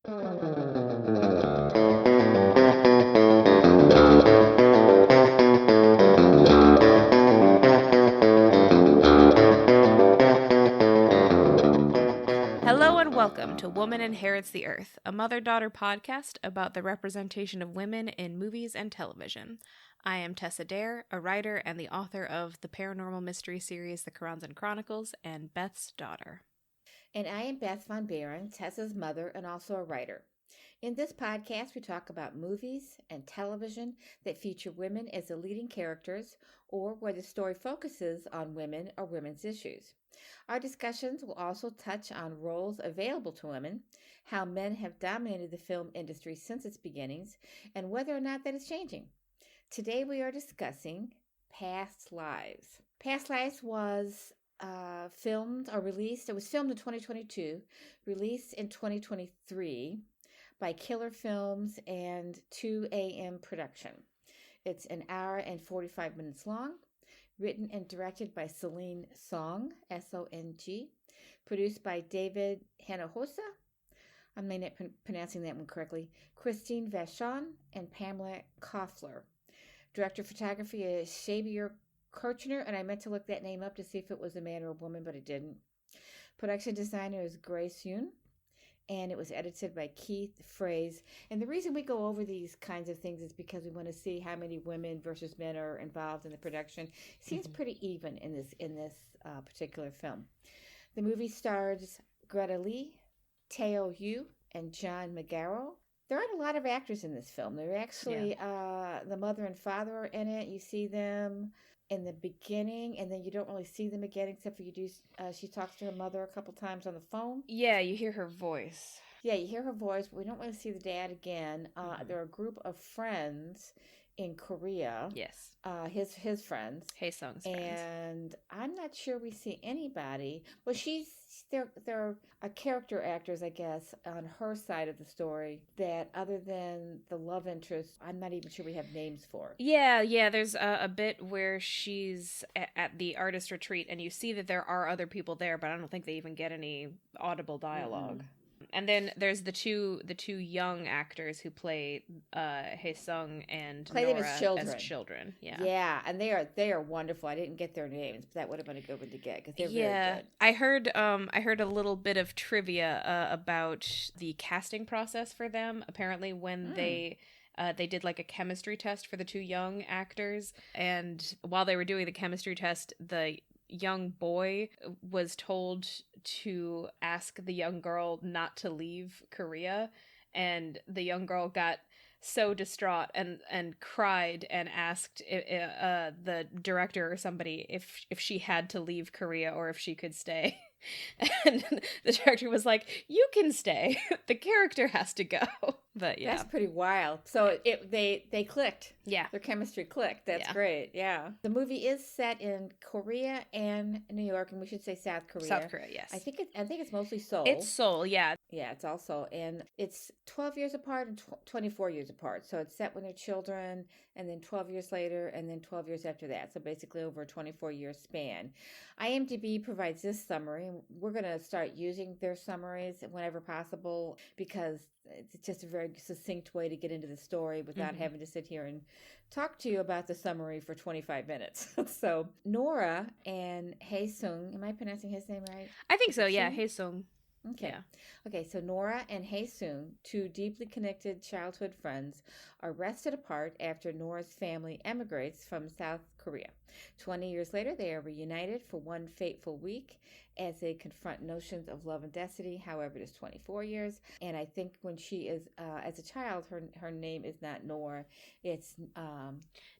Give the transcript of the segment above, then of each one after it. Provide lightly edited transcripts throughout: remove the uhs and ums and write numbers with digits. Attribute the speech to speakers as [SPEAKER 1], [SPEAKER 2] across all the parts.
[SPEAKER 1] Hello and welcome to Woman Inherits the Earth, a mother-daughter podcast about the representation of women in movies and television. I am Tessa Dare, a writer and the author of the paranormal mystery series The Karanzan Chronicles and Beth's Daughter.
[SPEAKER 2] And I am Beth Von Baron, Tessa's mother and also a writer. In this podcast, we talk about movies and television that feature women as the leading characters or where the story focuses on women or women's issues. Our discussions will also touch on roles available to women, how men have dominated the film industry since its beginnings, and whether or not that is changing. Today we are discussing Past Lives. Past Lives was filmed or released. It was filmed in 2022, released in 2023 by Killer Films and 2AM Production. It's an hour and 45 minutes long, written and directed by Celine Song, Song, produced by David Hinojosa, I'm not pronouncing that one correctly, Christine Vachon, and Pamela Koffler. Director of photography is Xavier Kirchner, and I meant to look that name up to see if it was a man or a woman, but it didn't. Production designer is Grace Yoon, and it was edited by Keith Fraze. And the reason we go over these kinds of things is because we want to see how many women versus men are involved in the production. It seems pretty even in this particular film. The movie stars Greta Lee, Teo Yu, and John McGarrow. There aren't a lot of actors in this film. They're actually the mother and father are in it. You see them in the beginning, and then you don't really see them again except for she talks to her mother a couple times on the phone.
[SPEAKER 1] Yeah, you hear her voice.
[SPEAKER 2] Yeah, you hear her voice, but we don't really see the dad again. They're a group of friends in Korea.
[SPEAKER 1] Yes.
[SPEAKER 2] His friends.
[SPEAKER 1] Haesung's friends.
[SPEAKER 2] And I'm not sure we see anybody. Well, they're character actors, I guess, on her side of the story that other than the love interest, I'm not even sure we have names for.
[SPEAKER 1] Yeah, there's a bit where she's at the artist retreat and you see that there are other people there, but I don't think they even get any audible dialogue. Mm-hmm. And then there's the two young actors who play Haesung and Nora as children.
[SPEAKER 2] Yeah, and they are wonderful. I didn't get their names, but that would have been a good one to get because they're very good.
[SPEAKER 1] I heard a little bit of trivia about the casting process for them. Apparently, when they did like a chemistry test for the two young actors, and while they were doing the chemistry test, the young boy was told to ask the young girl not to leave Korea, and the young girl got so distraught and cried and asked the director or somebody if she had to leave Korea or if she could stay. And the director was like, "You can stay. The character has to go." But yeah,
[SPEAKER 2] that's pretty wild. So they clicked.
[SPEAKER 1] Yeah,
[SPEAKER 2] their chemistry clicked. That's great. Yeah, the movie is set in Korea and New York, and we should say South Korea.
[SPEAKER 1] South Korea, yes.
[SPEAKER 2] I think it's mostly Seoul.
[SPEAKER 1] It's Seoul, yeah.
[SPEAKER 2] Yeah, it's also, and it's 12 years apart and 24 years apart. So it's set when they're children, and then 12 years later, and then 12 years after that. So basically over a 24-year span. IMDb provides this summary. We're going to start using their summaries whenever possible because it's just a very succinct way to get into the story without having to sit here and talk to you about the summary for 25 minutes. So Nora and Haesung, am I pronouncing his name right?
[SPEAKER 1] I think so, yeah, Haesung.
[SPEAKER 2] Okay. Yeah. Okay, so Nora and Haesung, two deeply connected childhood friends, are wrested apart after Nora's family emigrates from South Korea. 20 years later, they are reunited for one fateful week as they confront notions of love and destiny. However, it is 24 years. And I think when she is, as a child, her name is not Nora. It's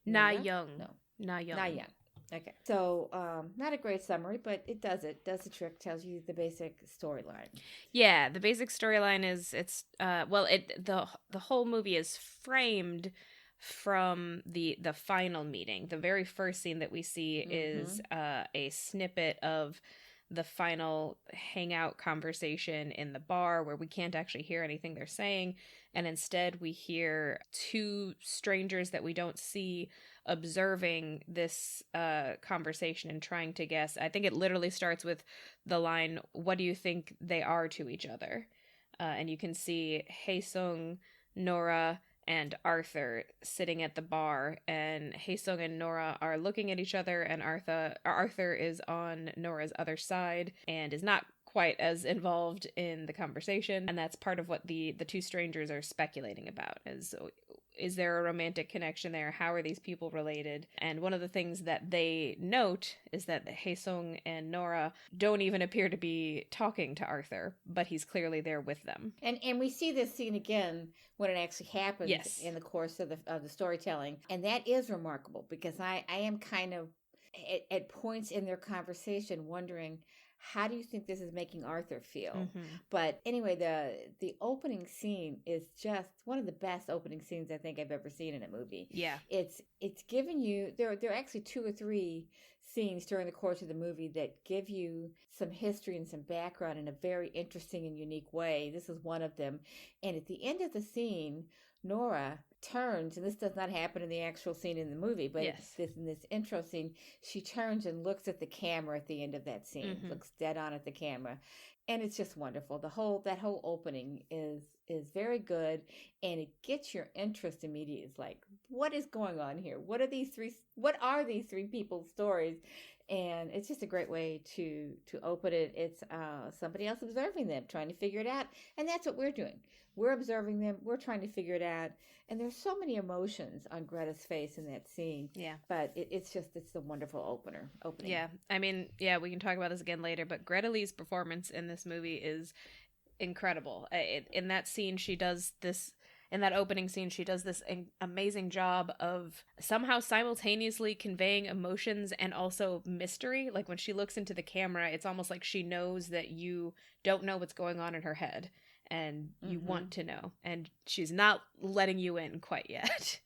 [SPEAKER 1] Na Young.
[SPEAKER 2] No.
[SPEAKER 1] Na Young.
[SPEAKER 2] Na Young. Okay, so not a great summary, but it does the trick, tells you the basic storyline.
[SPEAKER 1] Yeah, the basic storyline is the whole movie is framed from the final meeting. The very first scene that we see is a snippet of the final hangout conversation in the bar where we can't actually hear anything they're saying, and instead we hear two strangers that we don't see observing this conversation and trying to guess. I think it literally starts with the line, "What do you think they are to each other?" and you can see Hae-sung, Nora, and Arthur sitting at the bar, and Hae-sung and Nora are looking at each other, and Arthur is on Nora's other side and is not quite as involved in the conversation, and that's part of what the two strangers are speculating about, is there a romantic connection there? How are these people related? And one of the things that they note is that Hae-sung and Nora don't even appear to be talking to Arthur, but he's clearly there with them.
[SPEAKER 2] And we see this scene again when it actually happens in the course of the storytelling. And that is remarkable, because I am kind of at points in their conversation wondering, how do you think this is making Arthur feel?
[SPEAKER 1] Mm-hmm.
[SPEAKER 2] But anyway, the opening scene is just one of the best opening scenes I think I've ever seen in a movie.
[SPEAKER 1] Yeah.
[SPEAKER 2] It's giving you, there are actually 2 or 3 scenes during the course of the movie that give you some history and some background in a very interesting and unique way. This is one of them. And at the end of the scene, Nora turns, and this does not happen in the actual scene in the movie, but in this intro scene, she turns and looks at the camera at the end of that scene, looks dead on at the camera. And it's just wonderful. That whole opening is very good, and it gets your interest immediately. It's like, what is going on here? What are these three people's stories? And it's just a great way to open it. It's somebody else observing them, trying to figure it out. And that's what we're doing. We're observing them. We're trying to figure it out. And there's so many emotions on Greta's face in that scene. Yeah. But it's a wonderful opening.
[SPEAKER 1] Yeah. I mean, yeah, we can talk about this again later, but Greta Lee's performance in this movie is incredible. In that scene, in that opening scene, she does this amazing job of somehow simultaneously conveying emotions and also mystery. Like when she looks into the camera, it's almost like she knows that you don't know what's going on in her head and you want to know. And she's not letting you in quite yet.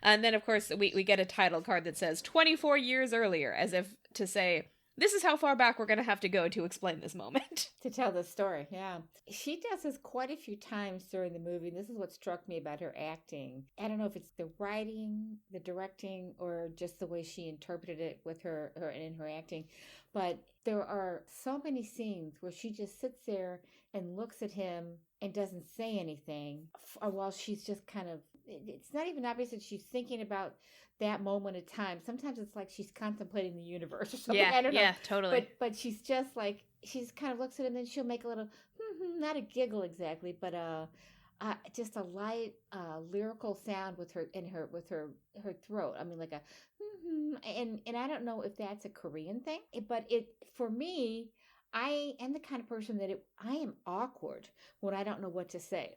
[SPEAKER 1] And then, of course, we get a title card that says 24 years earlier, as if to say, this is how far back we're going to have to go to explain this moment.
[SPEAKER 2] To tell the story, yeah. She does this quite a few times during the movie. And this is what struck me about her acting. I don't know if it's the writing, the directing, or just the way she interpreted it with her in her acting. But there are so many scenes where she just sits there and looks at him and doesn't say anything, while she's just kind of, it's not even obvious that she's thinking about that moment in time. Sometimes it's like she's contemplating the universe or something. I don't know.
[SPEAKER 1] Yeah, totally.
[SPEAKER 2] But she's just like, she's kind of looks at him, and then she'll make a little, not a giggle exactly, but just a light lyrical sound with her throat. I mean, like a, and I don't know if that's a Korean thing, but for me, I am the kind of person that I am awkward when I don't know what to say.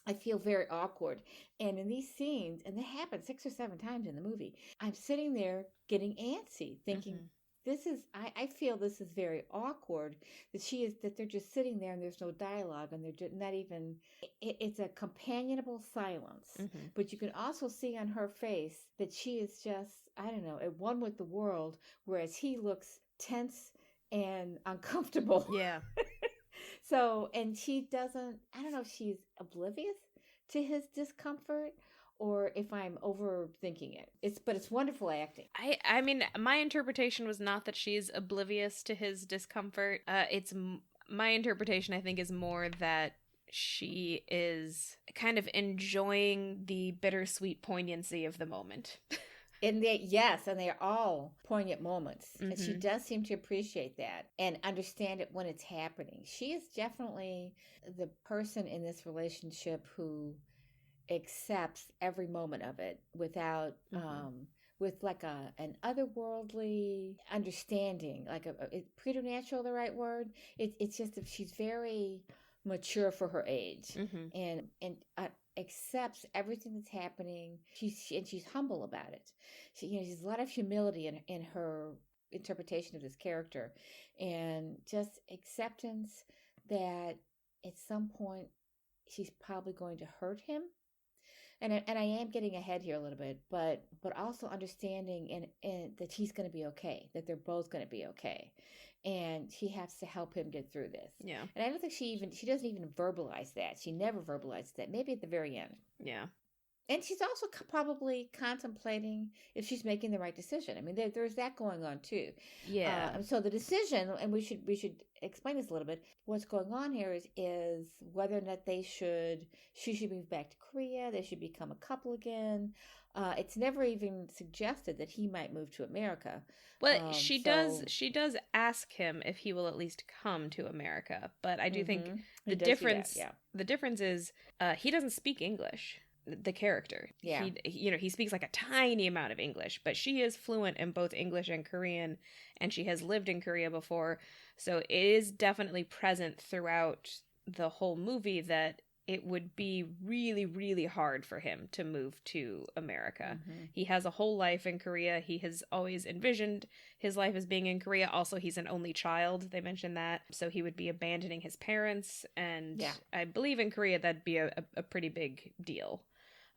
[SPEAKER 2] I feel very awkward. And in these scenes, and they happen 6 or 7 times in the movie, I'm sitting there getting antsy, thinking, I feel this is very awkward, that they're just sitting there and there's no dialogue, and they're just not even, it's a companionable silence. But you can also see on her face that she is just, I don't know, at one with the world, whereas he looks tense and uncomfortable.
[SPEAKER 1] Yeah.
[SPEAKER 2] So, and she doesn't, I don't know if she's oblivious to his discomfort or if I'm overthinking it. But it's wonderful acting.
[SPEAKER 1] I mean, my interpretation was not that she's oblivious to his discomfort. My interpretation, I think, is more that she is kind of enjoying the bittersweet poignancy of the moment.
[SPEAKER 2] And they're all poignant moments. And she does seem to appreciate that and understand it when it's happening. She is definitely the person in this relationship who accepts every moment of it without, with like an otherworldly understanding, like is preternatural the right word? It's just that she's very mature for her age, and accepts everything that's happening. She's humble about it. She's a lot of humility in her interpretation of this character, and just acceptance that at some point she's probably going to hurt him. And I am getting ahead here a little bit, but also understanding and that he's going to be okay, that they're both going to be okay. And she has to help him get through this. Yeah. And I don't think she doesn't even verbalize that. She never verbalized that. Maybe at the very end.
[SPEAKER 1] Yeah.
[SPEAKER 2] And she's also probably contemplating if she's making the right decision. I mean, there's that going on too.
[SPEAKER 1] Yeah.
[SPEAKER 2] And so the decision, and we should explain this a little bit. What's going on here is whether or not she should move back to Korea. They should become a couple again. It's never even suggested that he might move to America.
[SPEAKER 1] Well, she does ask him if he will at least come to America, but I do think
[SPEAKER 2] He does do that, yeah.
[SPEAKER 1] the difference is he doesn't speak English. The character,
[SPEAKER 2] Yeah.
[SPEAKER 1] he speaks like a tiny amount of English, but she is fluent in both English and Korean, and she has lived in Korea before, so it is definitely present throughout the whole movie that it would be really, really hard for him to move to America. He has a whole life in Korea. He has always envisioned his life as being in Korea. Also, he's an only child. They mentioned that. So he would be abandoning his parents. And I believe in Korea, that'd be a pretty big deal.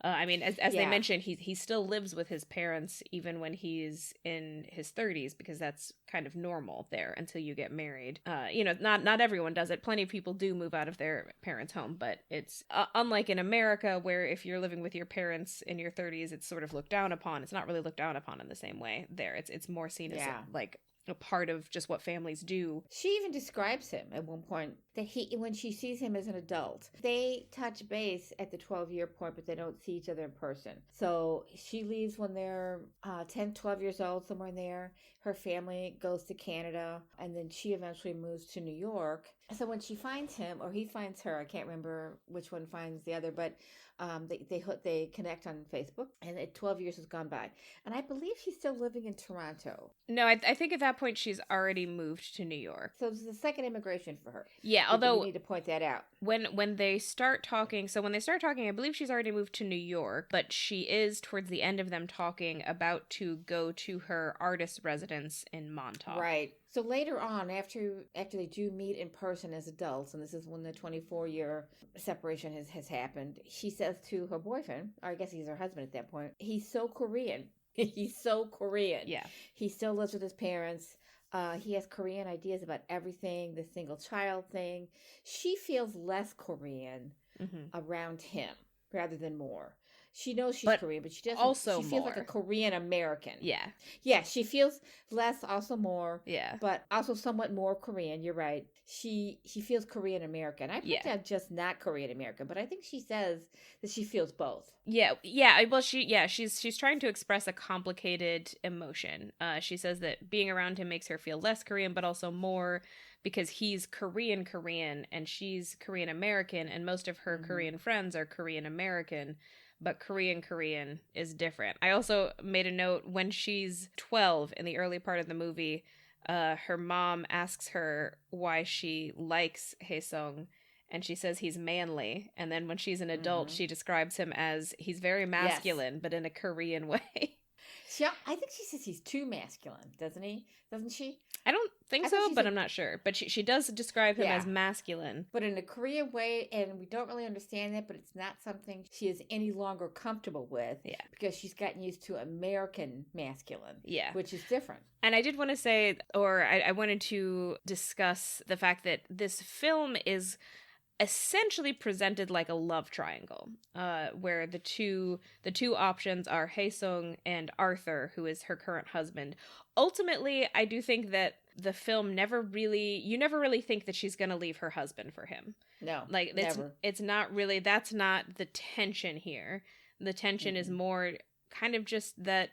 [SPEAKER 1] I mean, as they mentioned, he still lives with his parents even when he's in his 30s, because that's kind of normal there until you get married. Not everyone does it. Plenty of people do move out of their parents' home, but it's unlike in America, where if you're living with your parents in your 30s, it's sort of looked down upon. It's not really looked down upon in the same way there. It's more seen as like a part of just what families do.
[SPEAKER 2] She even describes him at one point that when she sees him as an adult, they touch base at the 12-year point, but they don't see each other in person. So she leaves when they're 10, 12 years old, somewhere in there. Her family goes to Canada, and then she eventually moves to New York. So when she finds him, or he finds her, I can't remember which one finds the other, but they connect on Facebook, and 12 years has gone by. And I believe she's still living in Toronto.
[SPEAKER 1] No, I think at that point she's already moved to New York.
[SPEAKER 2] So it's the second immigration for her.
[SPEAKER 1] Yeah, although
[SPEAKER 2] we need to point that out.
[SPEAKER 1] When they start talking, I believe she's already moved to New York, but she is, towards the end of them talking, about to go to her artist residence in Montauk.
[SPEAKER 2] Right. So later on, after they do meet in person as adults, and this is when the 24-year separation has happened, she says to her boyfriend, or I guess he's her husband at that point, he's so Korean. He's so Korean.
[SPEAKER 1] Yeah.
[SPEAKER 2] He still lives with his parents. He has Korean ideas about everything, the single child thing. She feels less Korean around him rather than more. She knows she's Korean, but she doesn't.
[SPEAKER 1] Also,
[SPEAKER 2] she feels like a Korean American.
[SPEAKER 1] Yeah.
[SPEAKER 2] Yeah, she feels less, also more.
[SPEAKER 1] Yeah.
[SPEAKER 2] But also somewhat more Korean. You're right. She feels Korean American. I put down just not Korean American, but I think she says that she feels both.
[SPEAKER 1] Yeah. Yeah. Well, she's trying to express a complicated emotion. She says that being around him makes her feel less Korean, but also more, because he's Korean and she's Korean American, and most of her Korean friends are Korean American. But Korean is different. I also made a note, when she's 12 in the early part of the movie, her mom asks her why she likes Hae-sung, and she says he's manly. And then when she's an adult, she describes him as he's very masculine, but in a Korean way.
[SPEAKER 2] I think she says he's too masculine, doesn't she?
[SPEAKER 1] I don't think so, but I'm not sure. But she does describe him as masculine.
[SPEAKER 2] But in a Korean way, and we don't really understand that, but it's not something she is any longer comfortable with. Yeah. Because she's gotten used to American masculine. Yeah. Which is different.
[SPEAKER 1] And I did want to say, or I wanted to discuss the fact that this film is essentially presented like a love triangle, where the two options are Hae-sung and Arthur, who is her current husband. Ultimately, I do think that the film you never really think that she's going to leave her husband for him. No, like never. It's not really, that's not the tension here. The tension is more kind of just that,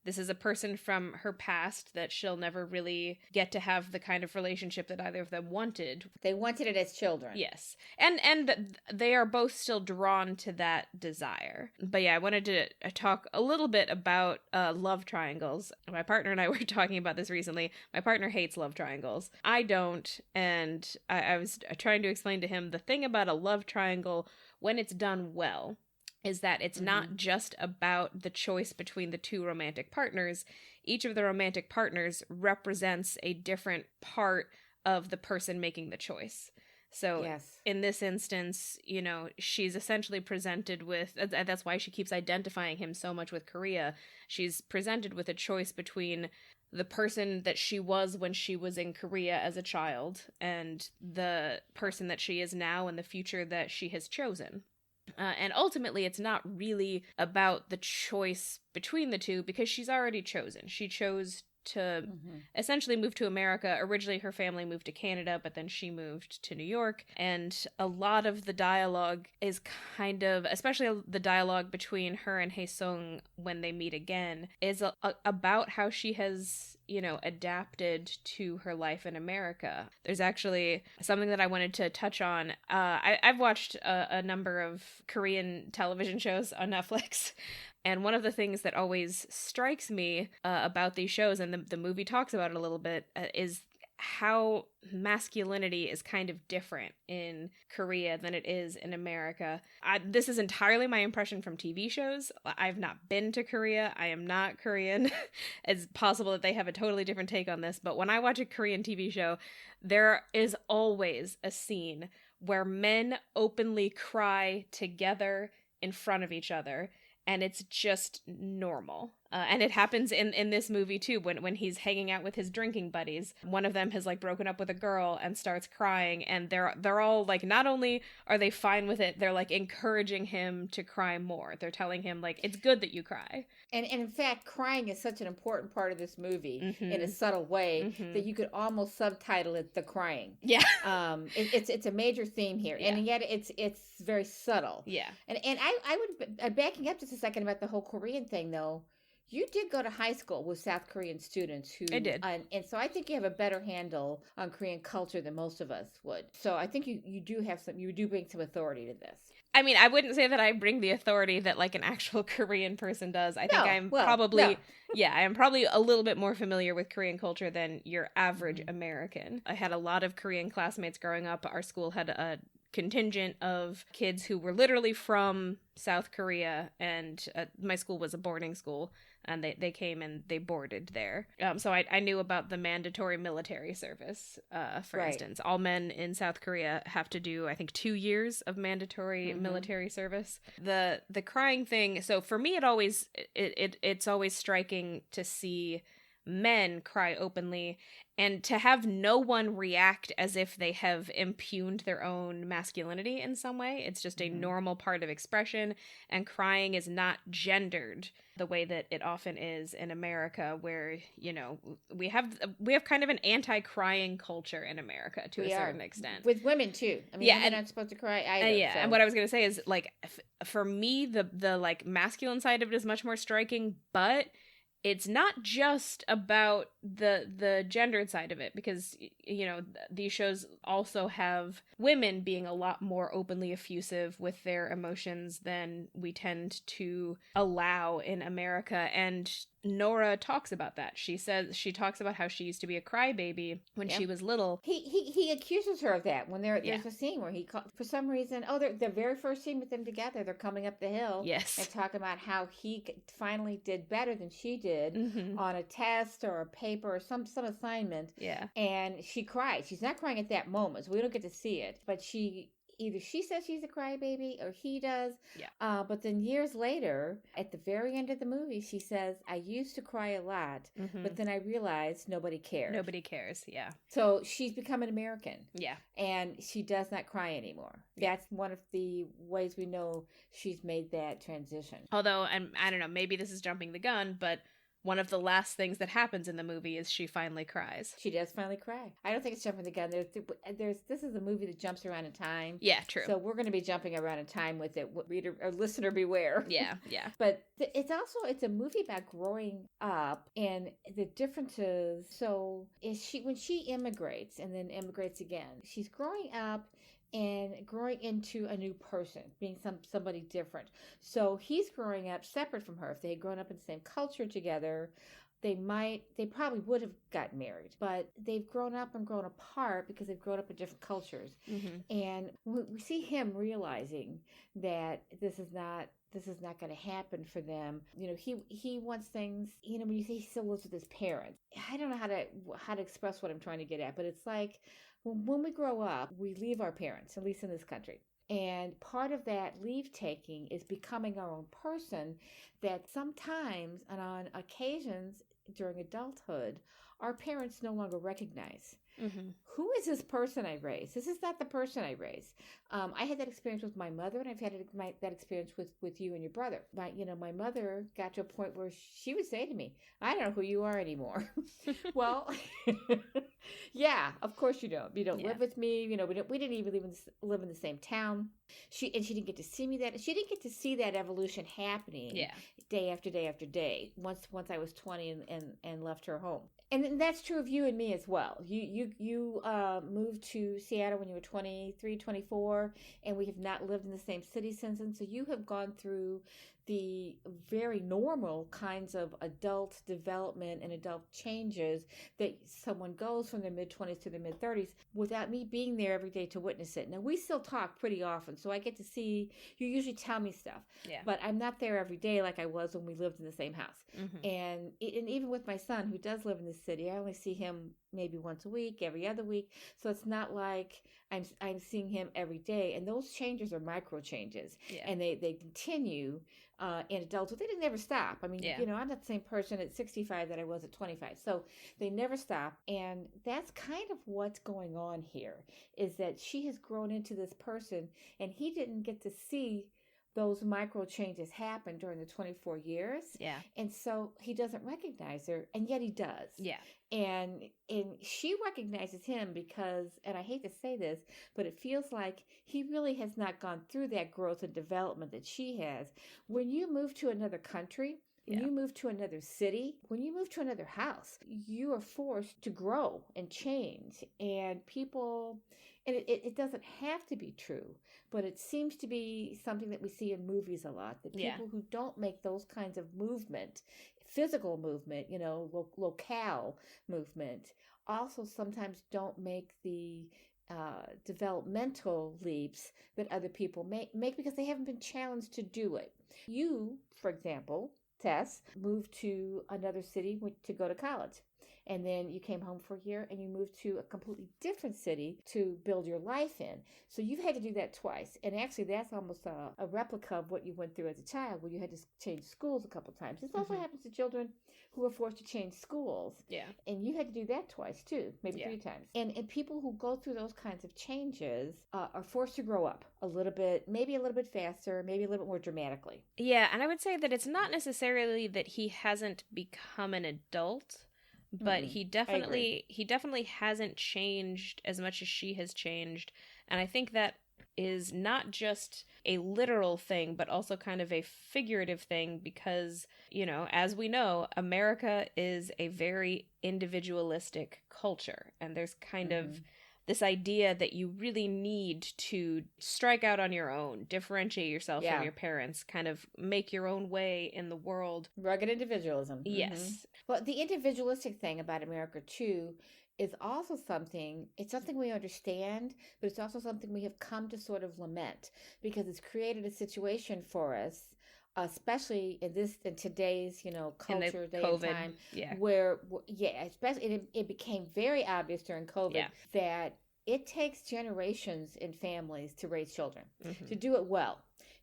[SPEAKER 1] this is a person from her past that she'll never really get to have the kind of relationship that either of them wanted.
[SPEAKER 2] They wanted it as children.
[SPEAKER 1] Yes. And they are both still drawn to that desire. But yeah, I wanted to talk a little bit about love triangles. My partner and I were talking about this recently. My partner hates love triangles. I don't. And I was trying to explain to him the thing about a love triangle, when it's done well, is that it's not just about the choice between the two romantic partners. Each of the romantic partners represents a different part of the person making the choice. So in this instance, she's essentially presented with, that's why she keeps identifying him so much with Korea. She's presented with a choice between the person that she was when she was in Korea as a child and the person that she is now and the future that she has chosen. And ultimately, it's not really about the choice between the two because she's already chosen. She chose to essentially move to America. Originally, her family moved to Canada, but then she moved to New York. And a lot of the dialogue is kind of, especially the dialogue between her and Hae Sung when they meet again, is about how she has, adapted to her life in America. There's actually something that I wanted to touch on. I've watched a number of Korean television shows on Netflix. And one of the things that always strikes me about these shows, and the movie talks about it a little bit, is how masculinity is kind of different in Korea than it is in America. This is entirely my impression from TV shows. I've not been to Korea. I am not Korean. It's possible that they have a totally different take on this, but when I watch a Korean TV show, there is always a scene where men openly cry together in front of each other. And it's just normal. And it happens in this movie, too, when he's hanging out with his drinking buddies. One of them has, broken up with a girl and starts crying. And they're all, not only are they fine with it, they're, encouraging him to cry more. They're telling him, it's good that you cry.
[SPEAKER 2] And in fact, crying is such an important part of this movie in a subtle way that you could almost subtitle it "The Crying."
[SPEAKER 1] Yeah.
[SPEAKER 2] It's a major theme here. Yeah. And yet it's very subtle.
[SPEAKER 1] Yeah.
[SPEAKER 2] And I would, backing up just a second about the whole Korean thing, though, you did go to high school with South Korean students who...
[SPEAKER 1] I did.
[SPEAKER 2] And so I think you have a better handle on Korean culture than most of us would. So I think you do bring some authority to this. I
[SPEAKER 1] mean, I wouldn't say that I bring the authority that an actual Korean person does. I think I'm probably a little bit more familiar with Korean culture than your average American. I had a lot of Korean classmates growing up. Our school had a contingent of kids who were literally from South Korea, and my school was a boarding school, and they came and they boarded there. So I knew about the mandatory military service, for instance. All men in South Korea have to do, I think, 2 years of mandatory military service. The crying thing, so for me, it's always striking to see men cry openly and to have no one react as if they have impugned their own masculinity in some way. It's just a normal part of expression, and crying is not gendered the way that it often is in America, where, we have kind of an anti-crying culture in America to a certain extent.
[SPEAKER 2] With women too. I mean, women aren't supposed to cry either.
[SPEAKER 1] So. And what I was going to say is, for me, the masculine side of it is much more striking, but it's not just about the gendered side of it, because, these shows also have women being a lot more openly effusive with their emotions than we tend to allow in America. And Nora talks about that. She talks about how she used to be a crybaby when she was little.
[SPEAKER 2] He accuses her of that when there's a scene where for some reason, the very first scene with them together, they're coming up the hill.
[SPEAKER 1] Yes.
[SPEAKER 2] And talking about how he finally did better than she did on a test or a paper or some assignment.
[SPEAKER 1] Yeah.
[SPEAKER 2] And she cried. She's not crying at that moment, so we don't get to see it. But either she says she's a crybaby or he does.
[SPEAKER 1] Yeah.
[SPEAKER 2] But then years later, at the very end of the movie, she says, "I used to cry a lot, but then I realized nobody cared."
[SPEAKER 1] Nobody cares, yeah.
[SPEAKER 2] So she's become an American.
[SPEAKER 1] Yeah.
[SPEAKER 2] And she does not cry anymore. That's one of the ways we know she's made that transition.
[SPEAKER 1] Although, I don't know, maybe this is jumping the gun, but one of the last things that happens in the movie is she finally cries.
[SPEAKER 2] She does finally cry. I don't think it's jumping the gun. This is a movie that jumps around in time.
[SPEAKER 1] Yeah, true.
[SPEAKER 2] So we're going to be jumping around in time with it. Reader or listener, beware.
[SPEAKER 1] Yeah.
[SPEAKER 2] But it's a movie about growing up and the differences. So when she immigrates and then immigrates again, she's growing up and growing into a new person, being somebody different. So he's growing up separate from her. If they had grown up in the same culture together, they probably would have gotten married. But they've grown up and grown apart because they've grown up in different cultures. And we see him realizing that this is not going to happen for them. He wants things, when you say he still lives with his parents. I don't know how to express what I'm trying to get at, but it's like, when we grow up, we leave our parents, at least in this country. And part of that leave taking is becoming our own person that sometimes and on occasions during adulthood, our parents no longer recognize.
[SPEAKER 1] Mm-hmm.
[SPEAKER 2] Who is this person I raised? This is not the person I raised. I had that experience with my mother, and I've had that experience with you and your brother. My mother got to a point where she would say to me, "I don't know who you are anymore." Well, yeah, of course you don't. You don't
[SPEAKER 1] Yeah.
[SPEAKER 2] live with me. We didn't even live in the same town. She didn't get to see me that. She didn't get to see that evolution happening.
[SPEAKER 1] Yeah.
[SPEAKER 2] Day after day after day. Once I was 20 and left her home. And that's true of you and me as well. You moved to Seattle when you were 23, 24, and we have not lived in the same city since then. So you have gone through the very normal kinds of adult development and adult changes that someone goes from their mid-20s to their mid-30s without me being there every day to witness it. Now, we still talk pretty often, so I get to see, you usually tell me stuff,
[SPEAKER 1] Yeah.
[SPEAKER 2] but I'm not there every day like I was when we lived in the same house.
[SPEAKER 1] Mm-hmm.
[SPEAKER 2] And even with my son, who does live in the city, I only see him maybe once a week, every other week. So it's not like I'm seeing him every day. And those changes are micro changes, and they continue in adulthood. They didn't never stop. I mean, I'm not the same person at 65 that I was at 25. So they never stop. And that's kind of what's going on here, is that she has grown into this person, and he didn't get to see those micro changes happen during the 24 years.
[SPEAKER 1] Yeah.
[SPEAKER 2] And so he doesn't recognize her, and yet he does.
[SPEAKER 1] Yeah.
[SPEAKER 2] And she recognizes him because, and I hate to say this, but it feels like he really has not gone through that growth and development that she has. When you move to another country, when you move to another city, when you move to another house, you are forced to grow and change. And people, and it doesn't have to be true, but it seems to be something that we see in movies a lot, that people who don't make those kinds of movement, physical movement, locale movement, also sometimes don't make the developmental leaps that other people make because they haven't been challenged to do it. You, for example, Tess, moved to another city to go to college. And then you came home for a year and you moved to a completely different city to build your life in. So you've had to do that twice. And actually, that's almost a replica of what you went through as a child, where you had to change schools a couple times. This also happens to children who are forced to change schools.
[SPEAKER 1] Yeah.
[SPEAKER 2] And you had to do that twice, too, maybe 3 times. And people who go through those kinds of changes are forced to grow up a little bit, maybe a little bit faster, maybe a little bit more dramatically.
[SPEAKER 1] Yeah, and I would say that it's not necessarily that he hasn't become an adult, but he definitely hasn't changed as much as she has changed. And I think that is not just a literal thing, but also kind of a figurative thing, because, as we know, America is a very individualistic culture, and there's kind of this idea that you really need to strike out on your own, differentiate yourself from your parents, kind of make your own way in the world.
[SPEAKER 2] Rugged individualism.
[SPEAKER 1] Yes.
[SPEAKER 2] Well, the individualistic thing about America, too, is also something we understand, but it's also something we have come to sort of lament, because it's created a situation for us, especially in today's, culture, day
[SPEAKER 1] COVID,
[SPEAKER 2] and time, where, especially it became very obvious during COVID that it takes generations in families to raise children, to do it well.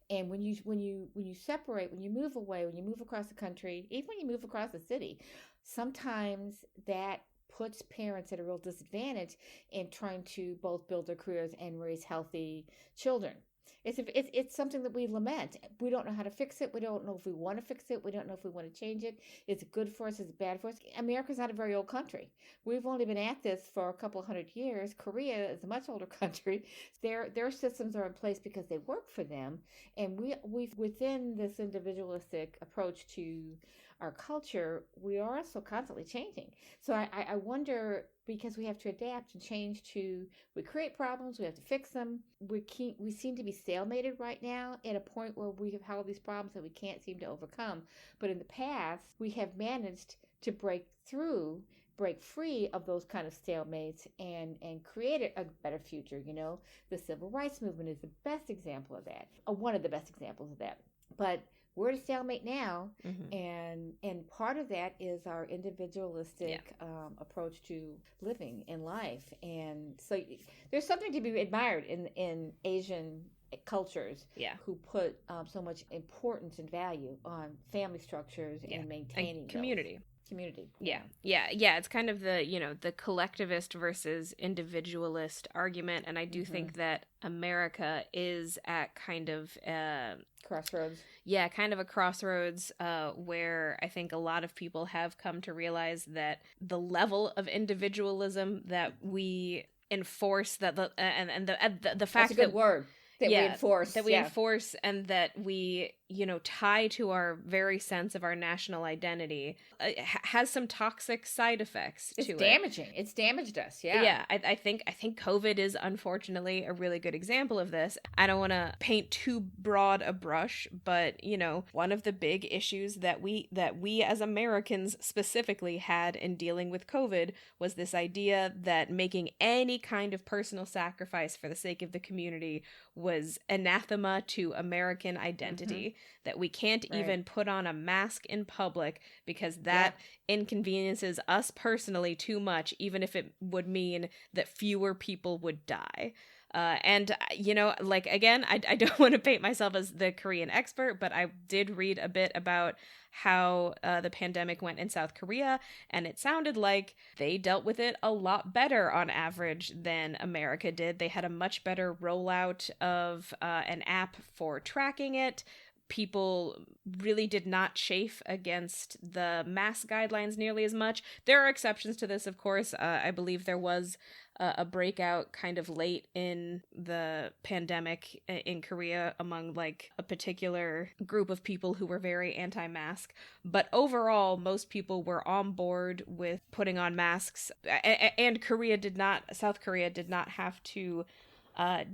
[SPEAKER 2] And when you separate, when you move away, when you move across the country, even when you move across the city, sometimes that puts parents at a real disadvantage in trying to both build their careers and raise healthy children. It's something that we lament. We don't know how to fix it. We don't know if we want to fix it. We don't know if we want to change it. Is it good for us? Is it bad for us? America's not a very old country. We've only been at this for a couple hundred years. Korea is a much older country. Their systems are in place because they work for them. And we've within this individualistic approach to our culture, we are also constantly changing. So I wonder, because we have to adapt and change we create problems, we have to fix them. We seem to be stalemated right now at a point where we have held these problems that we can't seem to overcome. But in the past, we have managed to break free of those kind of stalemates and create a better future. The civil rights movement is the best example of that, one of the best examples of that. But we're at a stalemate now, and part of that is our individualistic approach to living in life. And so there's something to be admired in Asian cultures who put so much importance and value on family structures and maintaining
[SPEAKER 1] community.
[SPEAKER 2] community.
[SPEAKER 1] Yeah. It's kind of the, the collectivist versus individualist argument. And I do think that America is at kind of
[SPEAKER 2] crossroads.
[SPEAKER 1] Yeah, kind of a crossroads where I think a lot of people have come to realize that the level of individualism that we enforce, that the fact
[SPEAKER 2] That's a good word. We enforce.
[SPEAKER 1] That we enforce, and that we, tie to our very sense of our national identity has some toxic side effects to it.
[SPEAKER 2] It's damaging. It's damaged us, yeah.
[SPEAKER 1] Yeah, I think COVID is unfortunately a really good example of this. I don't want to paint too broad a brush, but, one of the big issues that we as Americans specifically had in dealing with COVID was this idea that making any kind of personal sacrifice for the sake of the community was anathema to American identity, that we can't even put on a mask in public because that inconveniences us personally too much, even if it would mean that fewer people would die. And, again, I don't want to paint myself as the Korean expert, but I did read a bit about how the pandemic went in South Korea, and it sounded like they dealt with it a lot better on average than America did. They had a much better rollout of an app for tracking it. People really did not chafe against the mask guidelines nearly as much. There are exceptions to this, of course. I believe there was a breakout kind of late in the pandemic in Korea among a particular group of people who were very anti-mask. But overall, most people were on board with putting on masks, and South Korea did not have to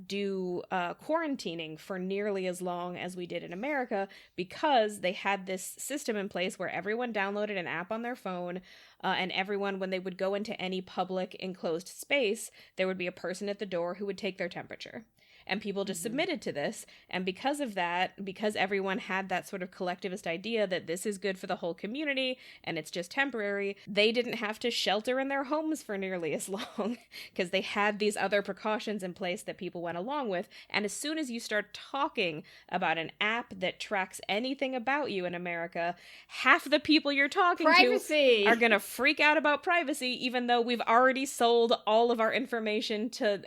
[SPEAKER 1] do quarantining for nearly as long as we did in America, because they had this system in place where everyone downloaded an app on their phone, and everyone, when they would go into any public enclosed space, there would be a person at the door who would take their temperature. And people just submitted to this. And because of that, because everyone had that sort of collectivist idea that this is good for the whole community and it's just temporary, they didn't have to shelter in their homes for nearly as long because they had these other precautions in place that people went along with. And as soon as you start talking about an app that tracks anything about you in America, half the people you're talking to are going to freak out about privacy, even though we've already sold all of our information to